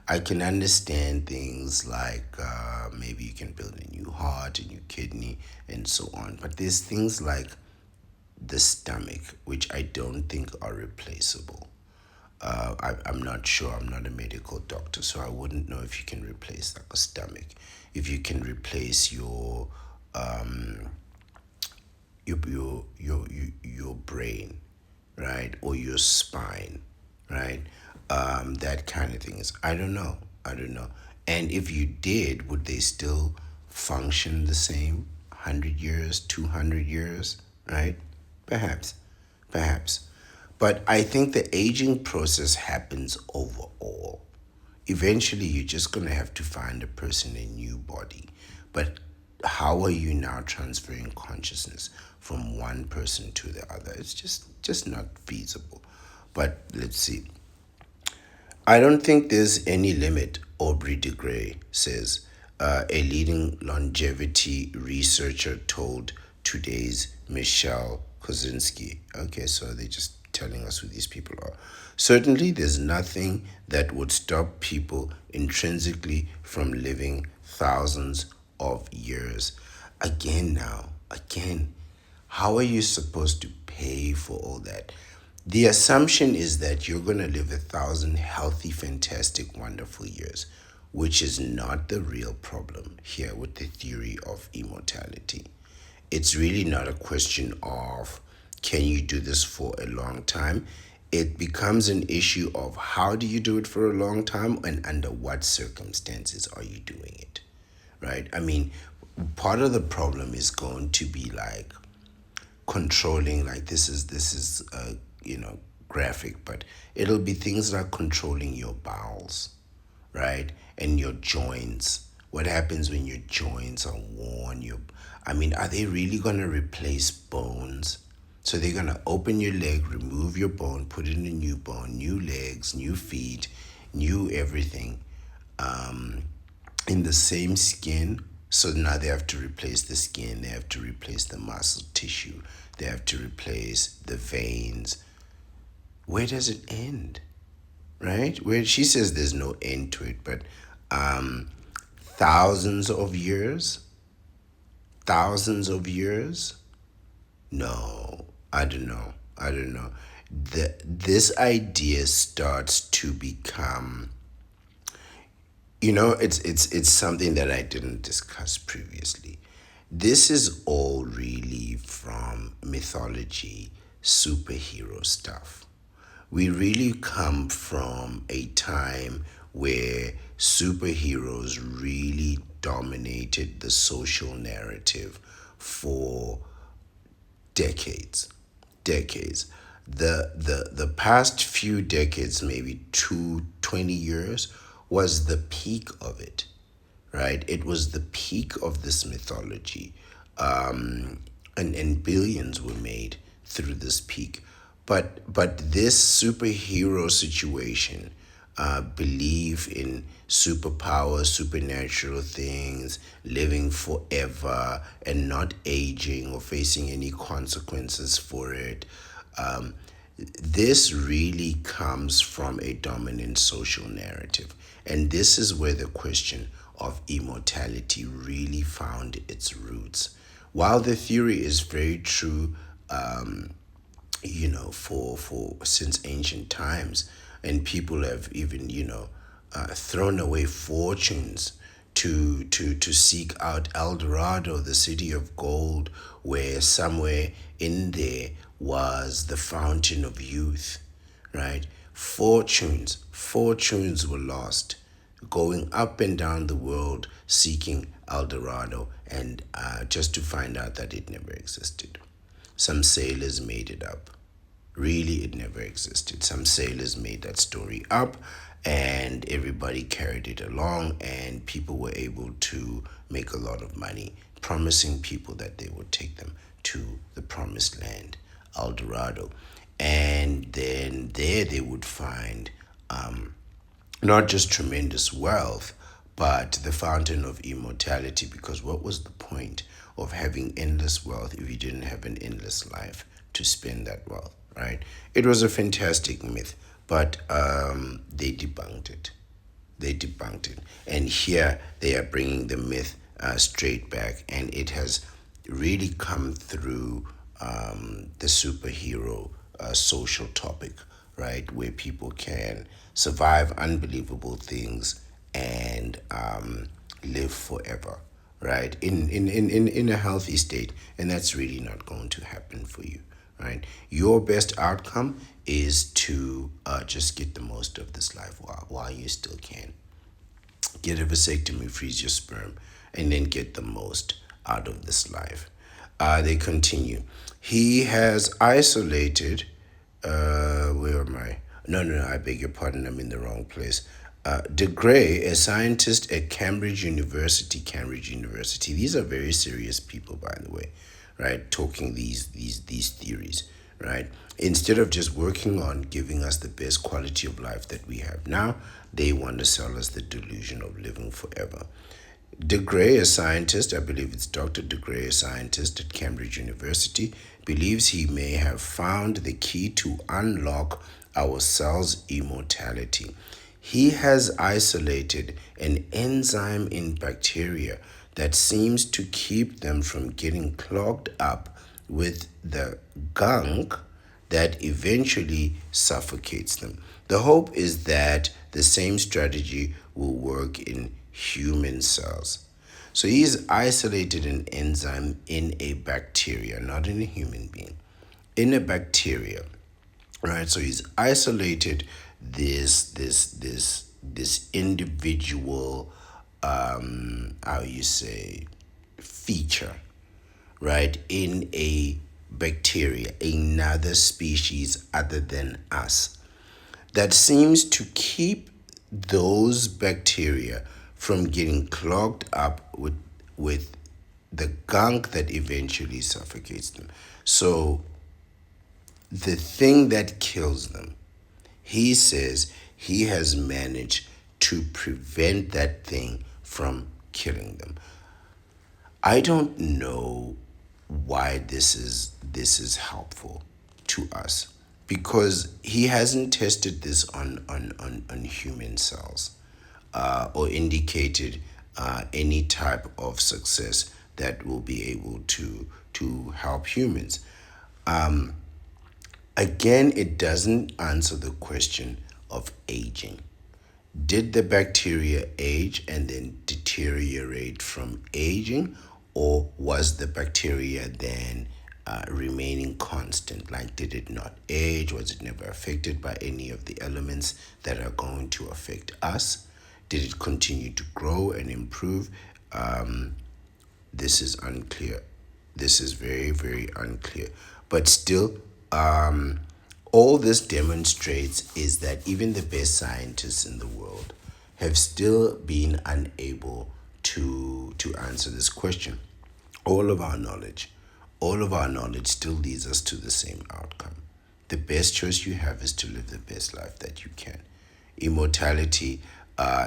I can understand things like maybe you can build a new heart, a new kidney, and so on. But there's things like the stomach, which I don't think are replaceable. I'm not sure. I'm not a medical doctor, so I wouldn't know if you can replace like a stomach. If you can replace um, your brain, right, or your spine, right, that kind of things. I don't know. I don't know. And if you did, would they still function the same? 100 years, 200 years, right? Perhaps, perhaps. But I think the aging process happens overall. Eventually, you're just going to have to find a person a new body. But how are you now transferring consciousness from one person to the other? It's just not feasible. But let's see. I don't think there's any limit, Aubrey de Grey says. A leading longevity researcher told today's Michelle Kozinski. Okay, so they're just telling us who these people are. Certainly, there's nothing that would stop people intrinsically from living thousands of years. Again, how are you supposed to pay for all that? The assumption is that you're going to live 1,000 healthy, fantastic, wonderful years, which is not the real problem here with the theory of immortality. It's really not a question of can you do this for a long time? It becomes an issue of how do you do it for a long time and under what circumstances are you doing it, right? I mean, part of the problem is going to be like controlling, like this is graphic, but it'll be things like controlling your bowels, right, and your joints. What happens when your joints are worn? I mean, are they really going to replace bones? So they're going to open your leg, remove your bone, put in a new bone, new legs, new feet, new everything, in the same skin. So now they have to replace the skin, they have to replace the muscle tissue, they have to replace the veins. Where does it end? Right? Where she says there's no end to it, but thousands of years? Thousands of years? No, I don't know. I don't know. This idea starts to become It's something that I didn't discuss previously. This is all really from mythology, superhero stuff. We really come from a time where superheroes really dominated the social narrative for decades. The past few decades, maybe 20 years, was the peak of it, right? It was the peak of this mythology. And billions were made through this peak. But this superhero situation, belief in superpower, supernatural things, living forever and not aging or facing any consequences for it. This really comes from a dominant social narrative. And this is where the question of immortality really found its roots. While the theory is very true, for since ancient times, and people have even thrown away fortunes to seek out El Dorado, the city of gold, where somewhere in there was the fountain of youth, right? Fortunes were lost, going up and down the world seeking El Dorado, and just to find out that it never existed. Some sailors made it up. Really, it never existed. Some sailors made that story up, and everybody carried it along, and people were able to make a lot of money, promising people that they would take them to the promised land, El Dorado. And then there they would find not just tremendous wealth, but the fountain of immortality. Because what was the point of having endless wealth if you didn't have an endless life to spend that wealth, right? It was a fantastic myth, but they debunked it. They debunked it. And here they are bringing the myth straight back, and it has really come through the superhero social topic, right? Where people can survive unbelievable things and live forever, right? In a healthy state. And that's really not going to happen for you, right? Your best outcome is to just get the most of this life while you still can. Get a vasectomy, freeze your sperm, and then get the most out of this life. They continue. He has isolated. Where am I? No, I beg your pardon. I'm in the wrong place. De Grey, a scientist at Cambridge University. These are very serious people, by the way, right? Talking these theories, right? Instead of just working on giving us the best quality of life that we have now, they want to sell us the delusion of living forever. De Grey, a scientist, I believe it's Dr. De Grey, a scientist at Cambridge University, believes he may have found the key to unlock our cells' immortality. He has isolated an enzyme in bacteria that seems to keep them from getting clogged up with the gunk that eventually suffocates them. The hope is that the same strategy will work in human cells. So he's isolated an enzyme in a bacteria, not in a human being, in a bacteria, right? So he's isolated this individual, how you say, feature, right, in a bacteria, another species other than us, that seems to keep those bacteria from getting clogged up with the gunk that eventually suffocates them. So the thing that kills them, he says he has managed to prevent that thing from killing them. I don't know why this is helpful to us, because he hasn't tested this on human cells, or indicated any type of success that will be able to help humans. Again, it doesn't answer the question of aging. Did the bacteria age and then deteriorate from aging, or was the bacteria then remaining constant? Like, did it not age? Was it never affected by any of the elements that are going to affect us? Did it continue to grow and improve? This is unclear. This is very, very unclear. But still, all this demonstrates is that even the best scientists in the world have still been unable to answer this question. All of our knowledge, all of our knowledge still leads us to the same outcome. The best choice you have is to live the best life that you can. Immortality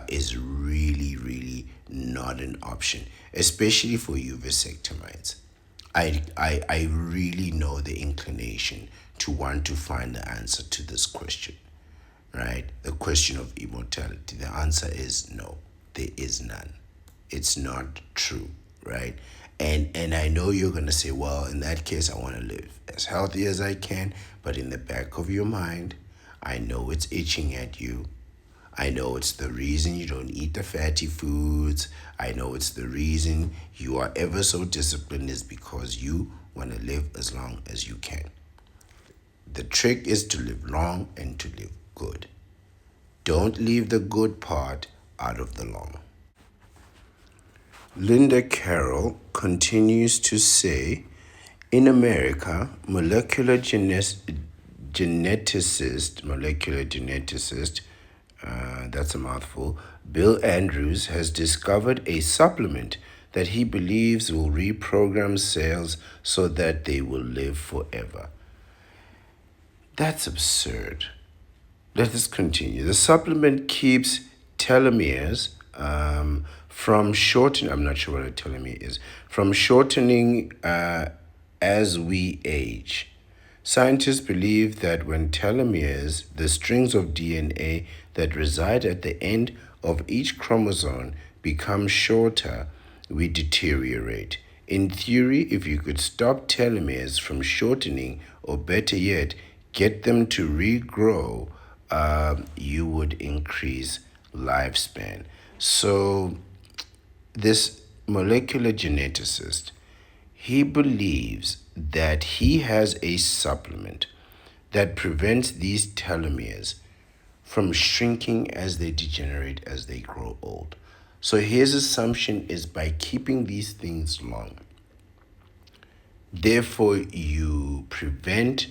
is really, really not an option, especially for you vasectomites. I really know the inclination to want to find the answer to this question, right? The question of immortality. The answer is no, there is none. It's not true, right? And I know you're gonna say, well, in that case, I want to live as healthy as I can, but in the back of your mind, I know it's itching at you. I know it's the reason you don't eat the fatty foods. I know it's the reason you are ever so disciplined is because you want to live as long as you can. The trick is to live long and to live good. Don't leave the good part out of the long. Linda Carroll continues to say, in America, molecular geneticist, that's a mouthful, Bill Andrews has discovered a supplement that he believes will reprogram cells so that they will live forever. That's absurd. Let us continue. The supplement keeps telomeres from shortening. I'm not sure what a telomere is. From shortening as we age. Scientists believe that when telomeres, the strings of DNA that reside at the end of each chromosome, become shorter, we deteriorate. In theory, if you could stop telomeres from shortening, or better yet, get them to regrow, you would increase lifespan. So, this molecular geneticist, he believes that he has a supplement that prevents these telomeres from shrinking as they degenerate as they grow old. So his assumption is by keeping these things long, therefore you prevent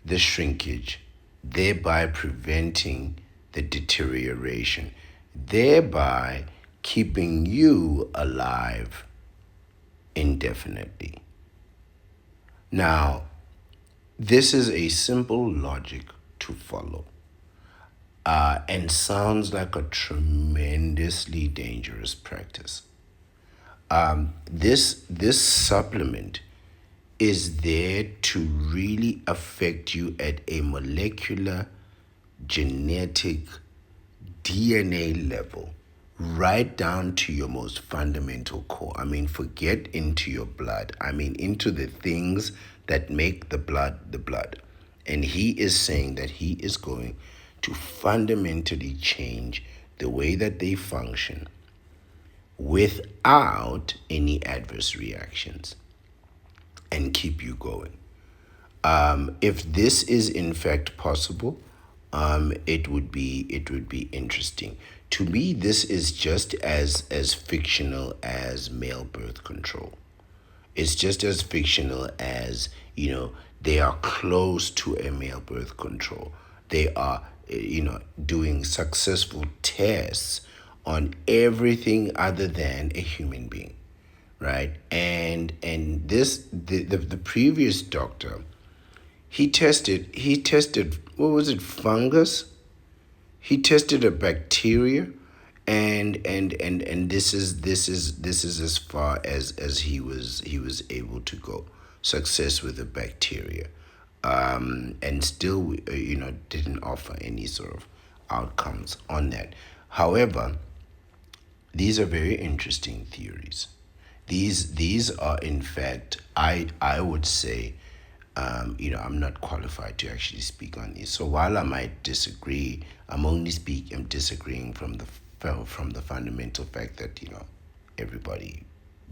the shrinkage, thereby preventing the deterioration, thereby keeping you alive indefinitely. Now, this is a simple logic to follow and sounds like a tremendously dangerous practice. This supplement is there to really affect you at a molecular, genetic, DNA level, right down to your most fundamental core. I mean, forget into your blood. I mean, into the things that make the blood the blood. And he is saying that he is going to fundamentally change the way that they function without any adverse reactions and keep you going. If this is in fact possible, it would be interesting. To me, this is just as fictional as male birth control. It's just as fictional as, they are close to a male birth control. They are, doing successful tests on everything other than a human being, right? And the previous doctor, he tested what was it, fungus? He tested a bacteria, and this is as far as he was able to go. Success with the bacteria, and still didn't offer any sort of outcomes on that. However, these are very interesting theories. These are in fact, I would say, I'm not qualified to actually speak on these. So while I might disagree, I'm disagreeing from the fundamental fact that everybody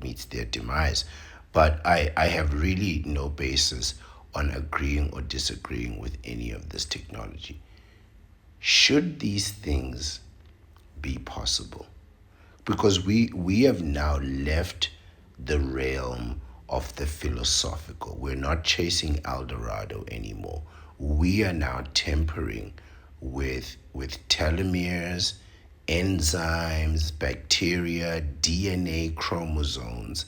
meets their demise. But I have really no basis on agreeing or disagreeing with any of this technology. Should these things be possible? Because we have now left the realm of the philosophical. We're not chasing El Dorado anymore. We are now tempering with telomeres, enzymes, bacteria, DNA, chromosomes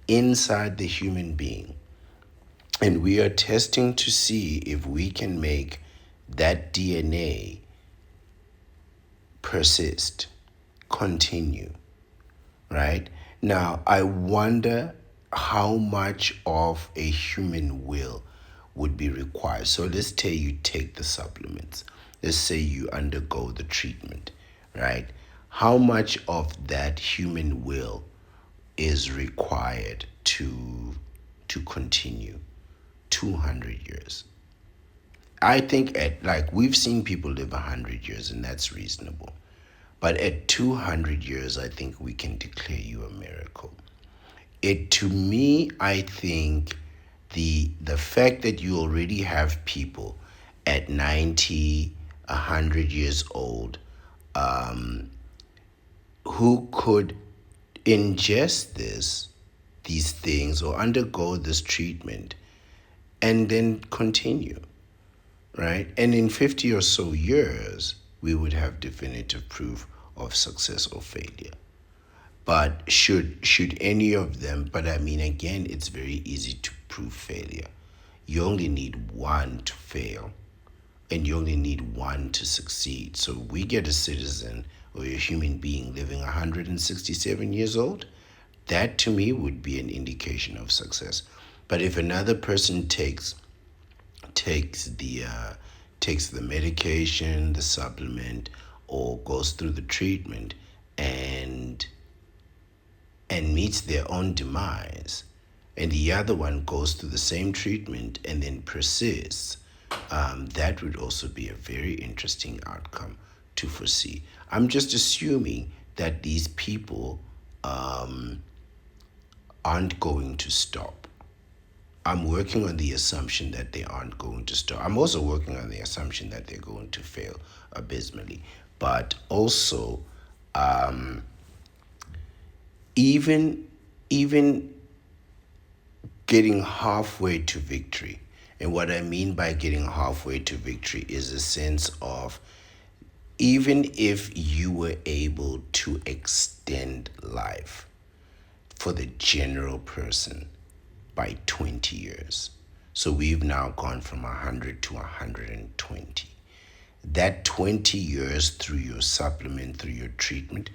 inside the human being. And we are testing to see if we can make that DNA persist, continue, right? Now, I wonder how much of a human will would be required. So let's say you take the supplements. Let's say you undergo the treatment, right? How much of that human will is required to continue 200 years? I think at like we've seen people live 100 years and that's reasonable. But at 200 years, I think we can declare you a miracle. It to me, I think the fact that you already have people at 90, 100 years old, who could ingest these things or undergo this treatment and then continue, right? And in 50 or so years, we would have definitive proof of success or failure. But should any of them, but I mean again, it's very easy to prove failure. You only need one to fail and you only need one to succeed. So we get a citizen or a human being living 167 years old, that to me would be an indication of success. But if another person takes the takes the medication, the supplement, or goes through the treatment and meets their own demise, and the other one goes through the same treatment and then persists, that would also be a very interesting outcome to foresee. I'm just assuming that these people aren't going to stop. I'm working on the assumption that they aren't going to stop. I'm also working on the assumption that they're going to fail abysmally. But also, even even getting halfway to victory. And what I mean by getting halfway to victory is a sense of even if you were able to extend life for the general person by 20 years. So we've now gone from 100 to 120. That 20 years through your supplement, through your treatment,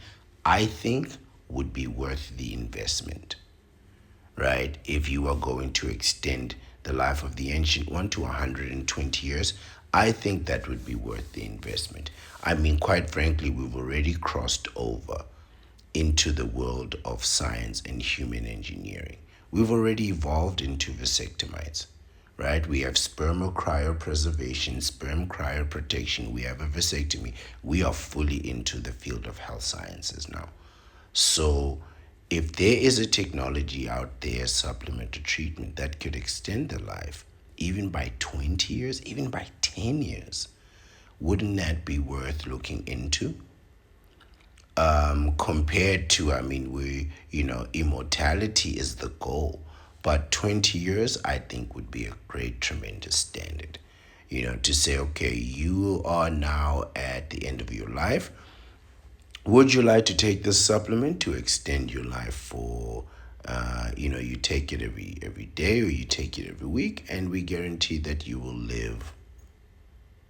I think would be worth the investment, right? If you are going to extend the life of the ancient one to 120 years, I think that would be worth the investment. I mean, quite frankly, we've already crossed over into the world of science and human engineering. We've already evolved into vasectomites, right? We have sperm cryopreservation, sperm cryoprotection, we have a vasectomy. We are fully into the field of health sciences now. So if there is a technology out there, supplement or treatment that could extend the life, even by 20 years, even by 10 years, wouldn't that be worth looking into? Compared to, I mean, immortality is the goal. But 20 years, I think, would be a great, tremendous standard. To say, okay, you are now at the end of your life. Would you like to take this supplement to extend your life for, you take it every day or you take it every week, and we guarantee that you will live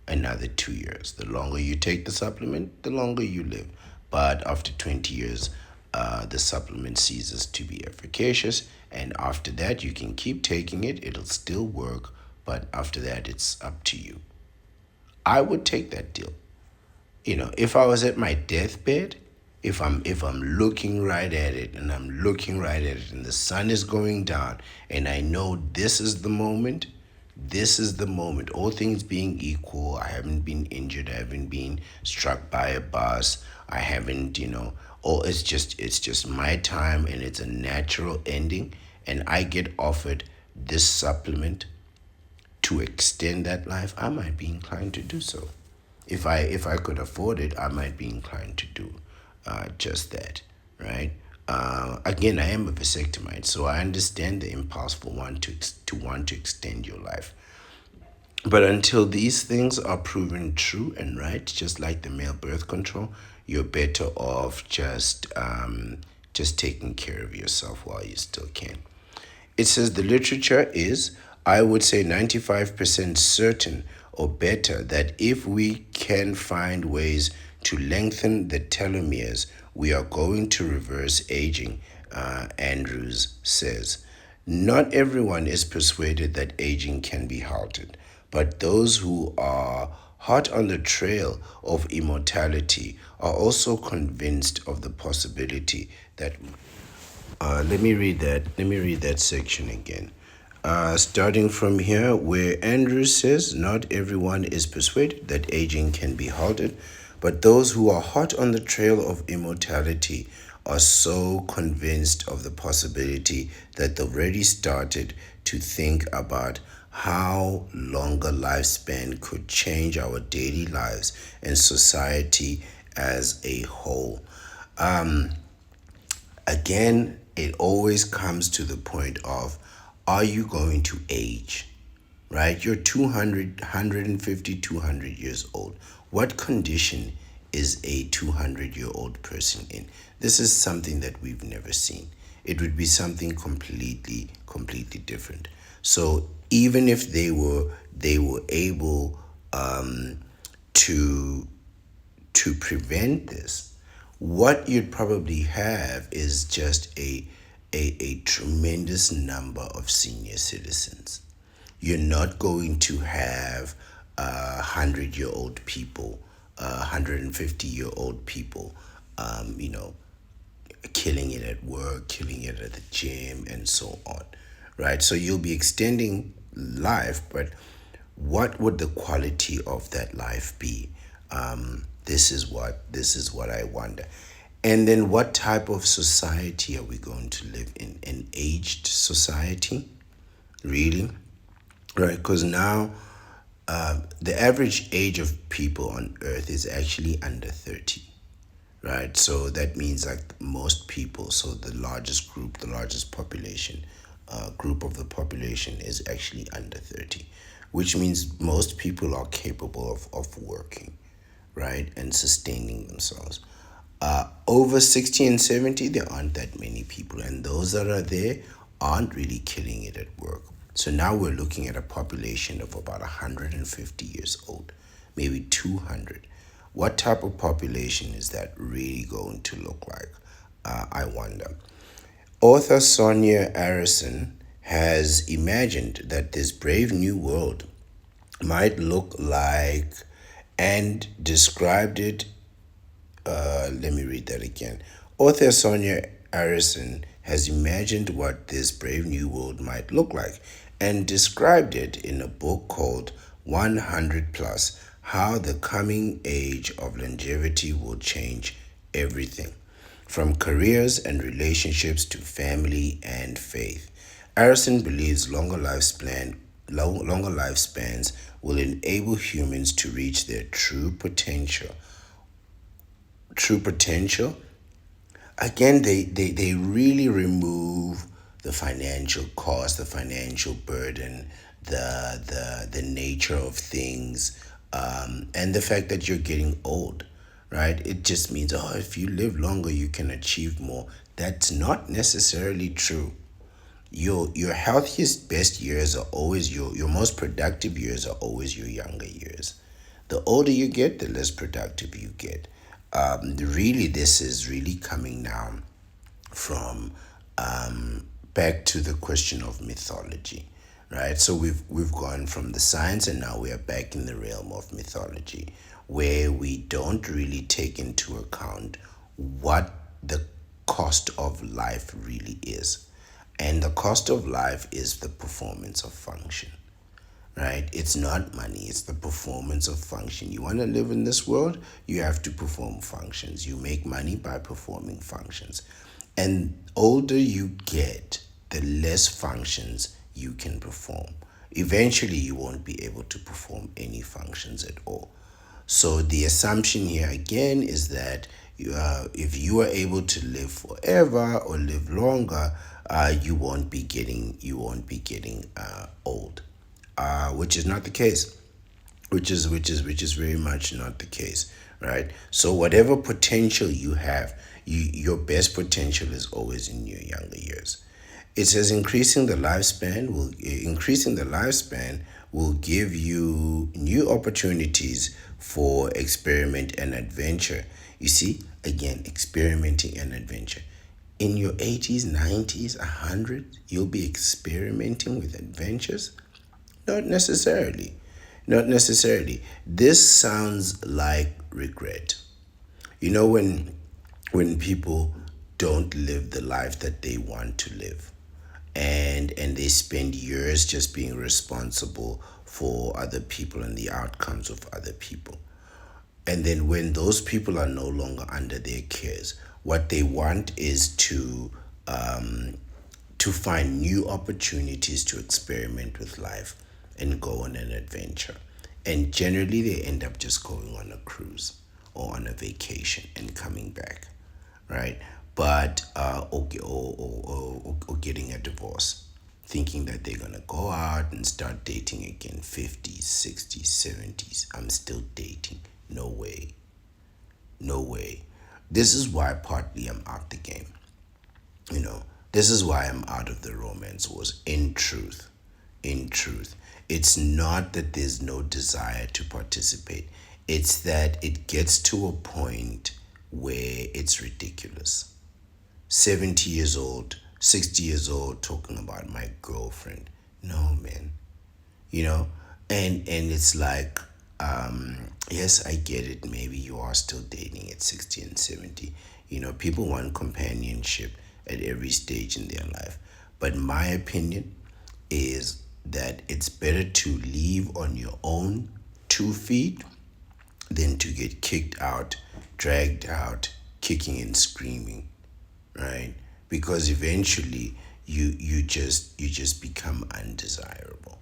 another 2 years. The longer you take the supplement, the longer you live. But after 20 years, the supplement ceases to be efficacious. And after that, you can keep taking it. It'll still work. But after that, it's up to you. I would take that deal. If I was at my deathbed, if I'm looking right at it and I'm looking right at it and the sun is going down and I know this is the moment This is the moment. All things being equal, I haven't been injured, I haven't been struck by a bus, I haven't, or it's just my time and it's a natural ending, and I get offered this supplement to extend that life, I might be inclined to do so. If I could afford it, I might be inclined to do just that, right? Again, I am a vasectomite, so I understand the impulse for one to want to extend your life. But until these things are proven true and right, just like the male birth control, you're better off just taking care of yourself while you still can. It says the literature is, I would say, 95% certain or better that if we can find ways to lengthen the telomeres, we are going to reverse aging, Andrews says. Not everyone is persuaded that aging can be halted, but those who are hot on the trail of immortality are also convinced of the possibility that let me read that. Let me read that section again. Starting from here, where Andrews says, not everyone is persuaded that aging can be halted, but those who are hot on the trail of immortality are so convinced of the possibility that they've already started to think about how longer lifespan could change our daily lives and society as a whole. Again, it always comes to the point of, are you going to age? Right? You're 200, 200 years old. What condition is a 200-year-old person in? This is something that we've never seen. It would be something completely different. So even if they were able to prevent this, what you'd probably have is just a tremendous number of senior citizens. You're not going to have 100-year-old people, 150-year-old people, killing it at work, killing it at the gym, and so on, right? So you'll be extending life, but what would the quality of that life be? This is what I wonder. And then what type of society are we going to live in? An aged society? Really? Right? Because now the average age of people on earth is actually under 30, right? So that means like most people, so the largest group, the largest population, group of the population is actually under 30, which means most people are capable of working, right, and sustaining themselves. Over 60 and 70, there aren't that many people, and those that are there aren't really killing it at work. So now we're looking at a population of about 150 years old, maybe 200. What type of population is that really going to look like? I wonder. Author Sonia Arison has imagined that this brave new world might look like and described it. Let me read that again. Author Sonia Arison has imagined what this brave new world might look like and described it in a book called 100 Plus: How the Coming Age of Longevity Will Change Everything, from careers and relationships to family and faith. Arison believes longer lifespans will enable humans to reach their true potential. Again, they really remove the financial cost, the financial burden, the nature of things, and the fact that you're getting old, right? It just means, oh, if you live longer you can achieve more. That's not necessarily true. Your healthiest, best years are always your most productive years are always your younger years. The older you get, the less productive you get. Really, this is really coming now from back to the question of mythology, right? So we've gone from the science, and now we are back in the realm of mythology, where we don't really take into account what the cost of life really is. And the cost of life is the performance of function, right? It's not money, it's the performance of function. You want to live in this world, you have to perform functions. You make money by performing functions. And older you get, the less functions you can perform. Eventually, you won't be able to perform any functions at all. So the assumption here again is that if you are able to live forever or live longer, you won't be getting old, which is not the case. Which is very much not the case, right? So whatever potential you have, your best potential is always in your younger years. It says increasing the lifespan will give you new opportunities for experiment and adventure. You see, again, experimenting and adventure. In your 80s, 90s, 100, you'll be experimenting with adventures? Not necessarily. Not necessarily. This sounds like regret. You know, when people don't live the life that they want to live, and they spend years just being responsible for other people and the outcomes of other people. And then when those people are no longer under their cares, what they want is to find new opportunities to experiment with life and go on an adventure. And generally, they end up just going on a cruise or on a vacation and coming back, right? But or getting a divorce, thinking that they're gonna go out and start dating again. 50s, 60s, 70s. I'm still dating. No way. No way. This is why partly I'm out the game. You know, this is why I'm out of the romance wars. In truth, it's not that there's no desire to participate, it's that it gets to a point where it's ridiculous. 70 years old, 60 years old, talking about my girlfriend. No, man. you know and it's like, yes, I get it, maybe you are still dating at 60 and 70. People want companionship at every stage in their life, but my opinion is that it's better to leave on your own 2 feet than to get kicked out, dragged out, kicking and screaming, right? Because eventually you just become undesirable,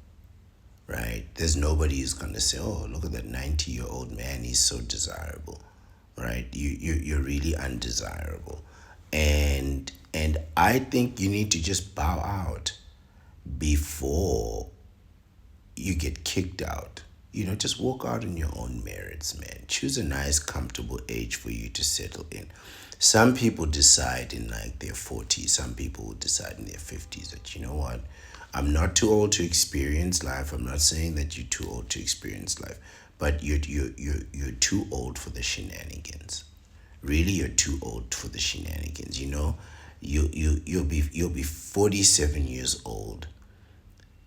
right? There's nobody who's gonna say, "Oh, look at that 90-year-old man. He's so desirable," right? You're really undesirable, and I think you need to just bow out before you get kicked out. Just walk out on your own merits, man. Choose a nice, comfortable age for you to settle in. Some people decide in like their 40s, some people will decide in their 50s that, you know what, I'm not too old to experience life. I'm not saying that you're too old to experience life, but you're too old for the shenanigans. Really, you're too old for the shenanigans. You'll be 47 years old,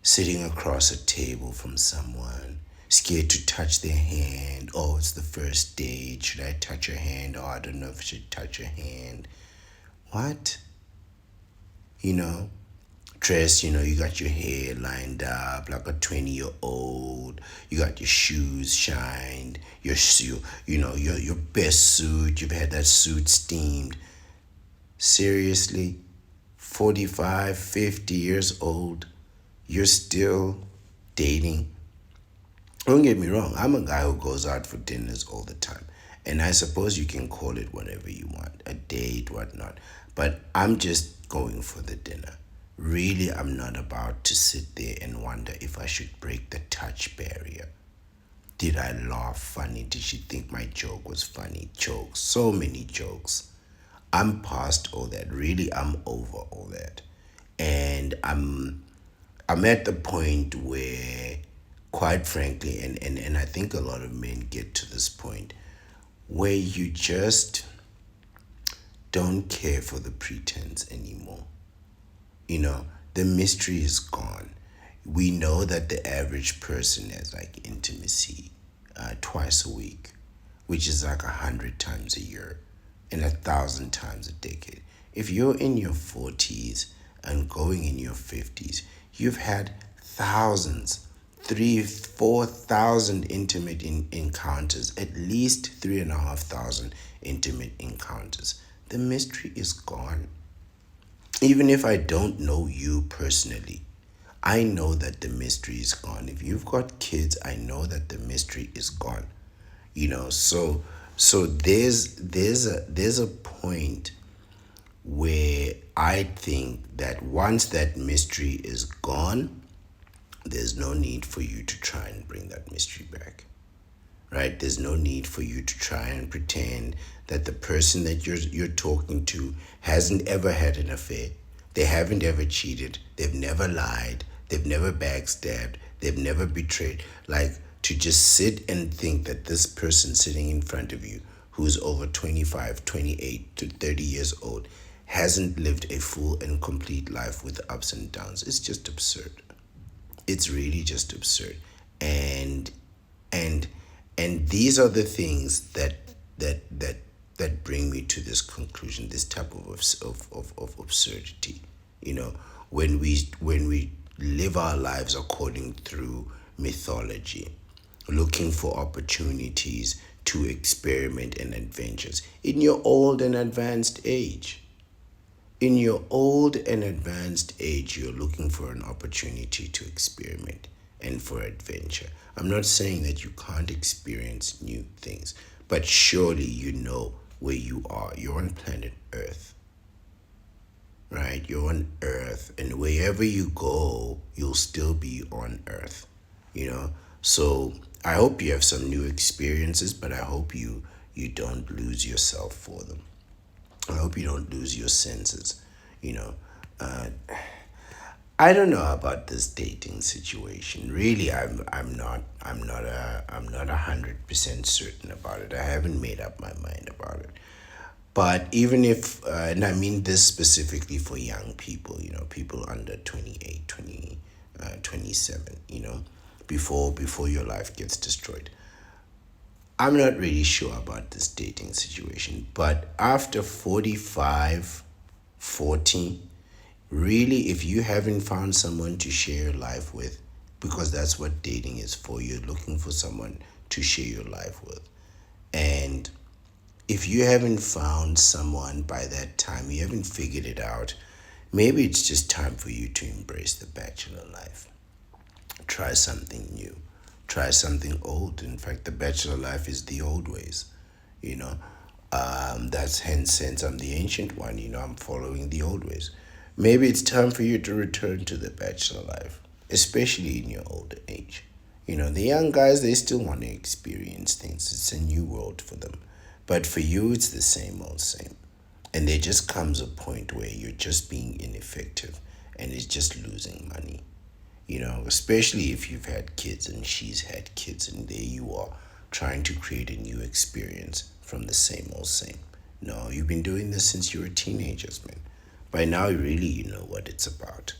sitting across a table from someone, scared to touch their hand. Oh, it's the first date. Should I touch your hand? Oh, I don't know if I should touch your hand. What? You know, dressed, you got your hair lined up like a 20-year-old. You got your shoes shined, your suit, your best suit. You've had that suit steamed. Seriously? 45, 50 years old, you're still dating? Don't get me wrong, I'm a guy who goes out for dinners all the time. And I suppose you can call it whatever you want, a date, whatnot. But I'm just going for the dinner. Really, I'm not about to sit there and wonder if I should break the touch barrier. Did I laugh funny? Did she think my joke was funny? Jokes, so many jokes. I'm past all that. Really, I'm over all that. And I'm at the point where, quite frankly, and I think a lot of men get to this point, where you just don't care for the pretense anymore. The mystery is gone. We know that the average person has like intimacy twice a week, which is like 100 times a year and 1,000 times a decade. If you're in your 40s and going in your 50s, you've had thousands, 3, 4,000 intimate encounters, at least 3,500 intimate encounters. The mystery is gone. Even if I don't know you personally, I know that the mystery is gone. If you've got kids, I know that the mystery is gone. So there's a point where I think that once that mystery is gone, there's no need for you to try and bring that mystery back. Right? There's no need for you to try and pretend that the person that you're talking to hasn't ever had an affair. They haven't ever cheated. They've never lied. They've never backstabbed. They've never betrayed. Like, to just sit and think that this person sitting in front of you, who's over 25, 28 to 30 years old, hasn't lived a full and complete life with ups and downs. It's just absurd. It's really just absurd. And and and these are the things that bring me to this conclusion, this type of absurdity. You know, when we live our lives according through mythology, looking for opportunities to experiment and adventures in your old and advanced age. In your old and advanced age, you're looking for an opportunity to experiment and for adventure. I'm not saying that you can't experience new things, but surely you know where you are. You're on planet Earth, right? You're on Earth, and wherever you go, you'll still be on Earth, you know? So I hope you have some new experiences, but I hope you don't lose yourself for them. I hope you don't lose your senses. You know, uh, I don't know about this dating situation. Really, I'm not 100% certain about it. I haven't made up my mind about it. But even if, and I mean this specifically for young people, people under 28, 27, before your life gets destroyed. I'm not really sure about this dating situation, but after 45, 40, really, if you haven't found someone to share your life with, because that's what dating is for, you're looking for someone to share your life with. And if you haven't found someone by that time, you haven't figured it out, maybe it's just time for you to embrace the bachelor life. Try something new. Try something old. In fact, the bachelor life is the old ways, you know. That's hence, since I'm the ancient one, I'm following the old ways. Maybe it's time for you to return to the bachelor life, especially in your older age. The young guys, they still want to experience things. It's a new world for them. But for you, it's the same old same. And there just comes a point where you're just being ineffective and it's just losing money. Especially if you've had kids and she's had kids, and there you are trying to create a new experience from the same old same. No, you've been doing this since you were teenagers, man. By now, really, you know what it's about.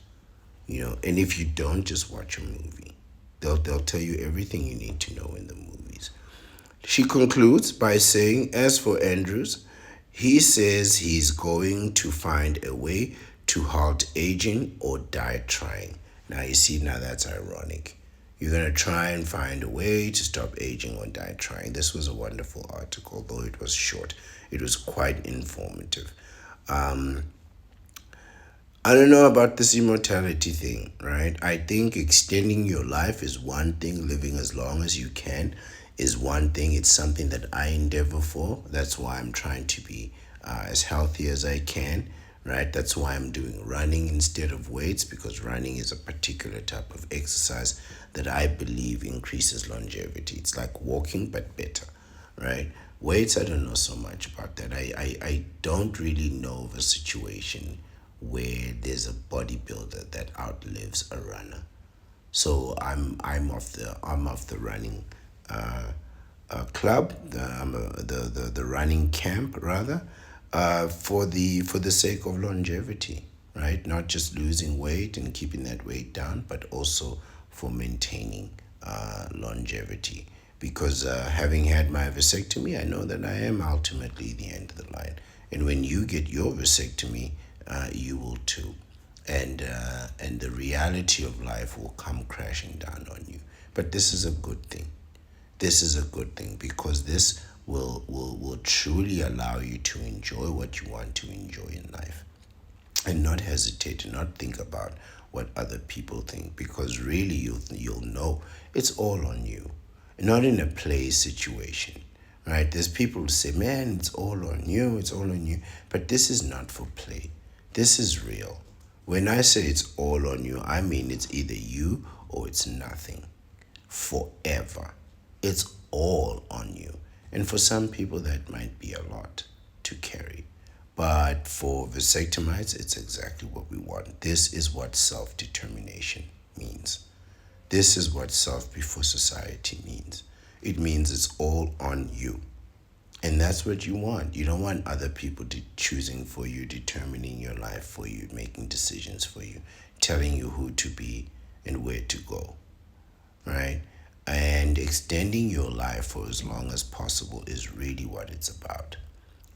And if you don't, just watch a movie. They'll tell you everything you need to know in the movies. She concludes by saying, as for Andrews, he says he's going to find a way to halt aging or die trying. Now, you see, now that's ironic. You're going to try and find a way to stop aging or die trying. This was a wonderful article, though it was short. It was quite informative. I don't know about this immortality thing, right? I think extending your life is one thing, living as long as you can is one thing. It's something that I endeavor for. That's why I'm trying to be as healthy as I can, right? That's why I'm doing running instead of weights, because running is a particular type of exercise that I believe increases longevity. It's like walking, but better, right? Weights, I don't know so much about that. I don't really know of a situation where there's a bodybuilder that outlives a runner. So I'm of the running club, the running camp rather, for the sake of longevity, right? Not just losing weight and keeping that weight down, but also for maintaining longevity. Because having had my vasectomy, I know that I am ultimately the end of the line. And when you get your vasectomy, you will too. And the reality of life will come crashing down on you. But this is a good thing. This is a good thing because this will truly allow you to enjoy what you want to enjoy in life and not hesitate and not think about what other people think, because really you'll know it's all on you, not in a play situation, right? There's people who say, man, it's all on you, it's all on you, but this is not for play. This is real. When I say it's all on you, I mean it's either you or it's nothing, forever. It's all on you. And for some people, that might be a lot to carry. But for vasectomites, it's exactly what we want. This is what self determination means. This is what self before society means. It means it's all on you. And that's what you want. You don't want other people choosing for you, determining your life for you, making decisions for you, telling you who to be and where to go, right? And extending your life for as long as possible is really what it's about.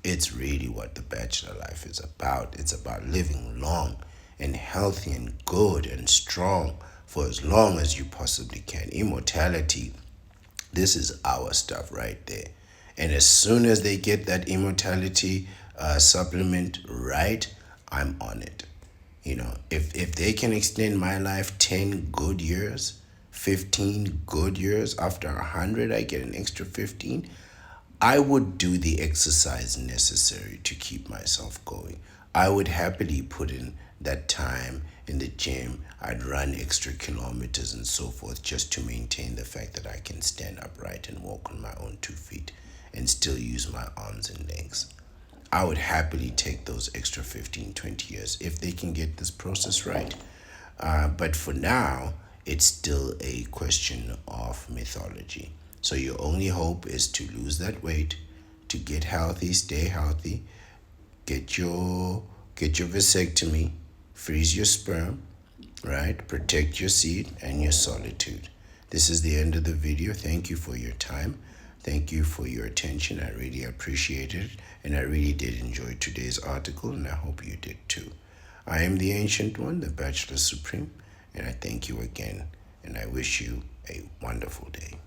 It's really what the bachelor life is about. It's about living long and healthy and good and strong for as long as you possibly can. Immortality, this is our stuff right there. And as soon as they get that immortality supplement right, I'm on it. If they can extend my life 10 good years, 15 good years, after 100 I get an extra 15, I would do the exercise necessary to keep myself going. I would happily put in that time in the gym. I'd run extra kilometers and so forth just to maintain the fact that I can stand upright and walk on my own 2 feet and still use my arms and legs. I would happily take those extra 15, 20 years if they can get this process right. But for now, it's still a question of mythology. So your only hope is to lose that weight, to get healthy, stay healthy, get your vasectomy, freeze your sperm, right? Protect your seed and your solitude. This is the end of the video. Thank you for your time. Thank you for your attention. I really appreciate it. And I really did enjoy today's article, and I hope you did too. I am the Ancient One, the Bachelor Supreme, and I thank you again. And I wish you a wonderful day.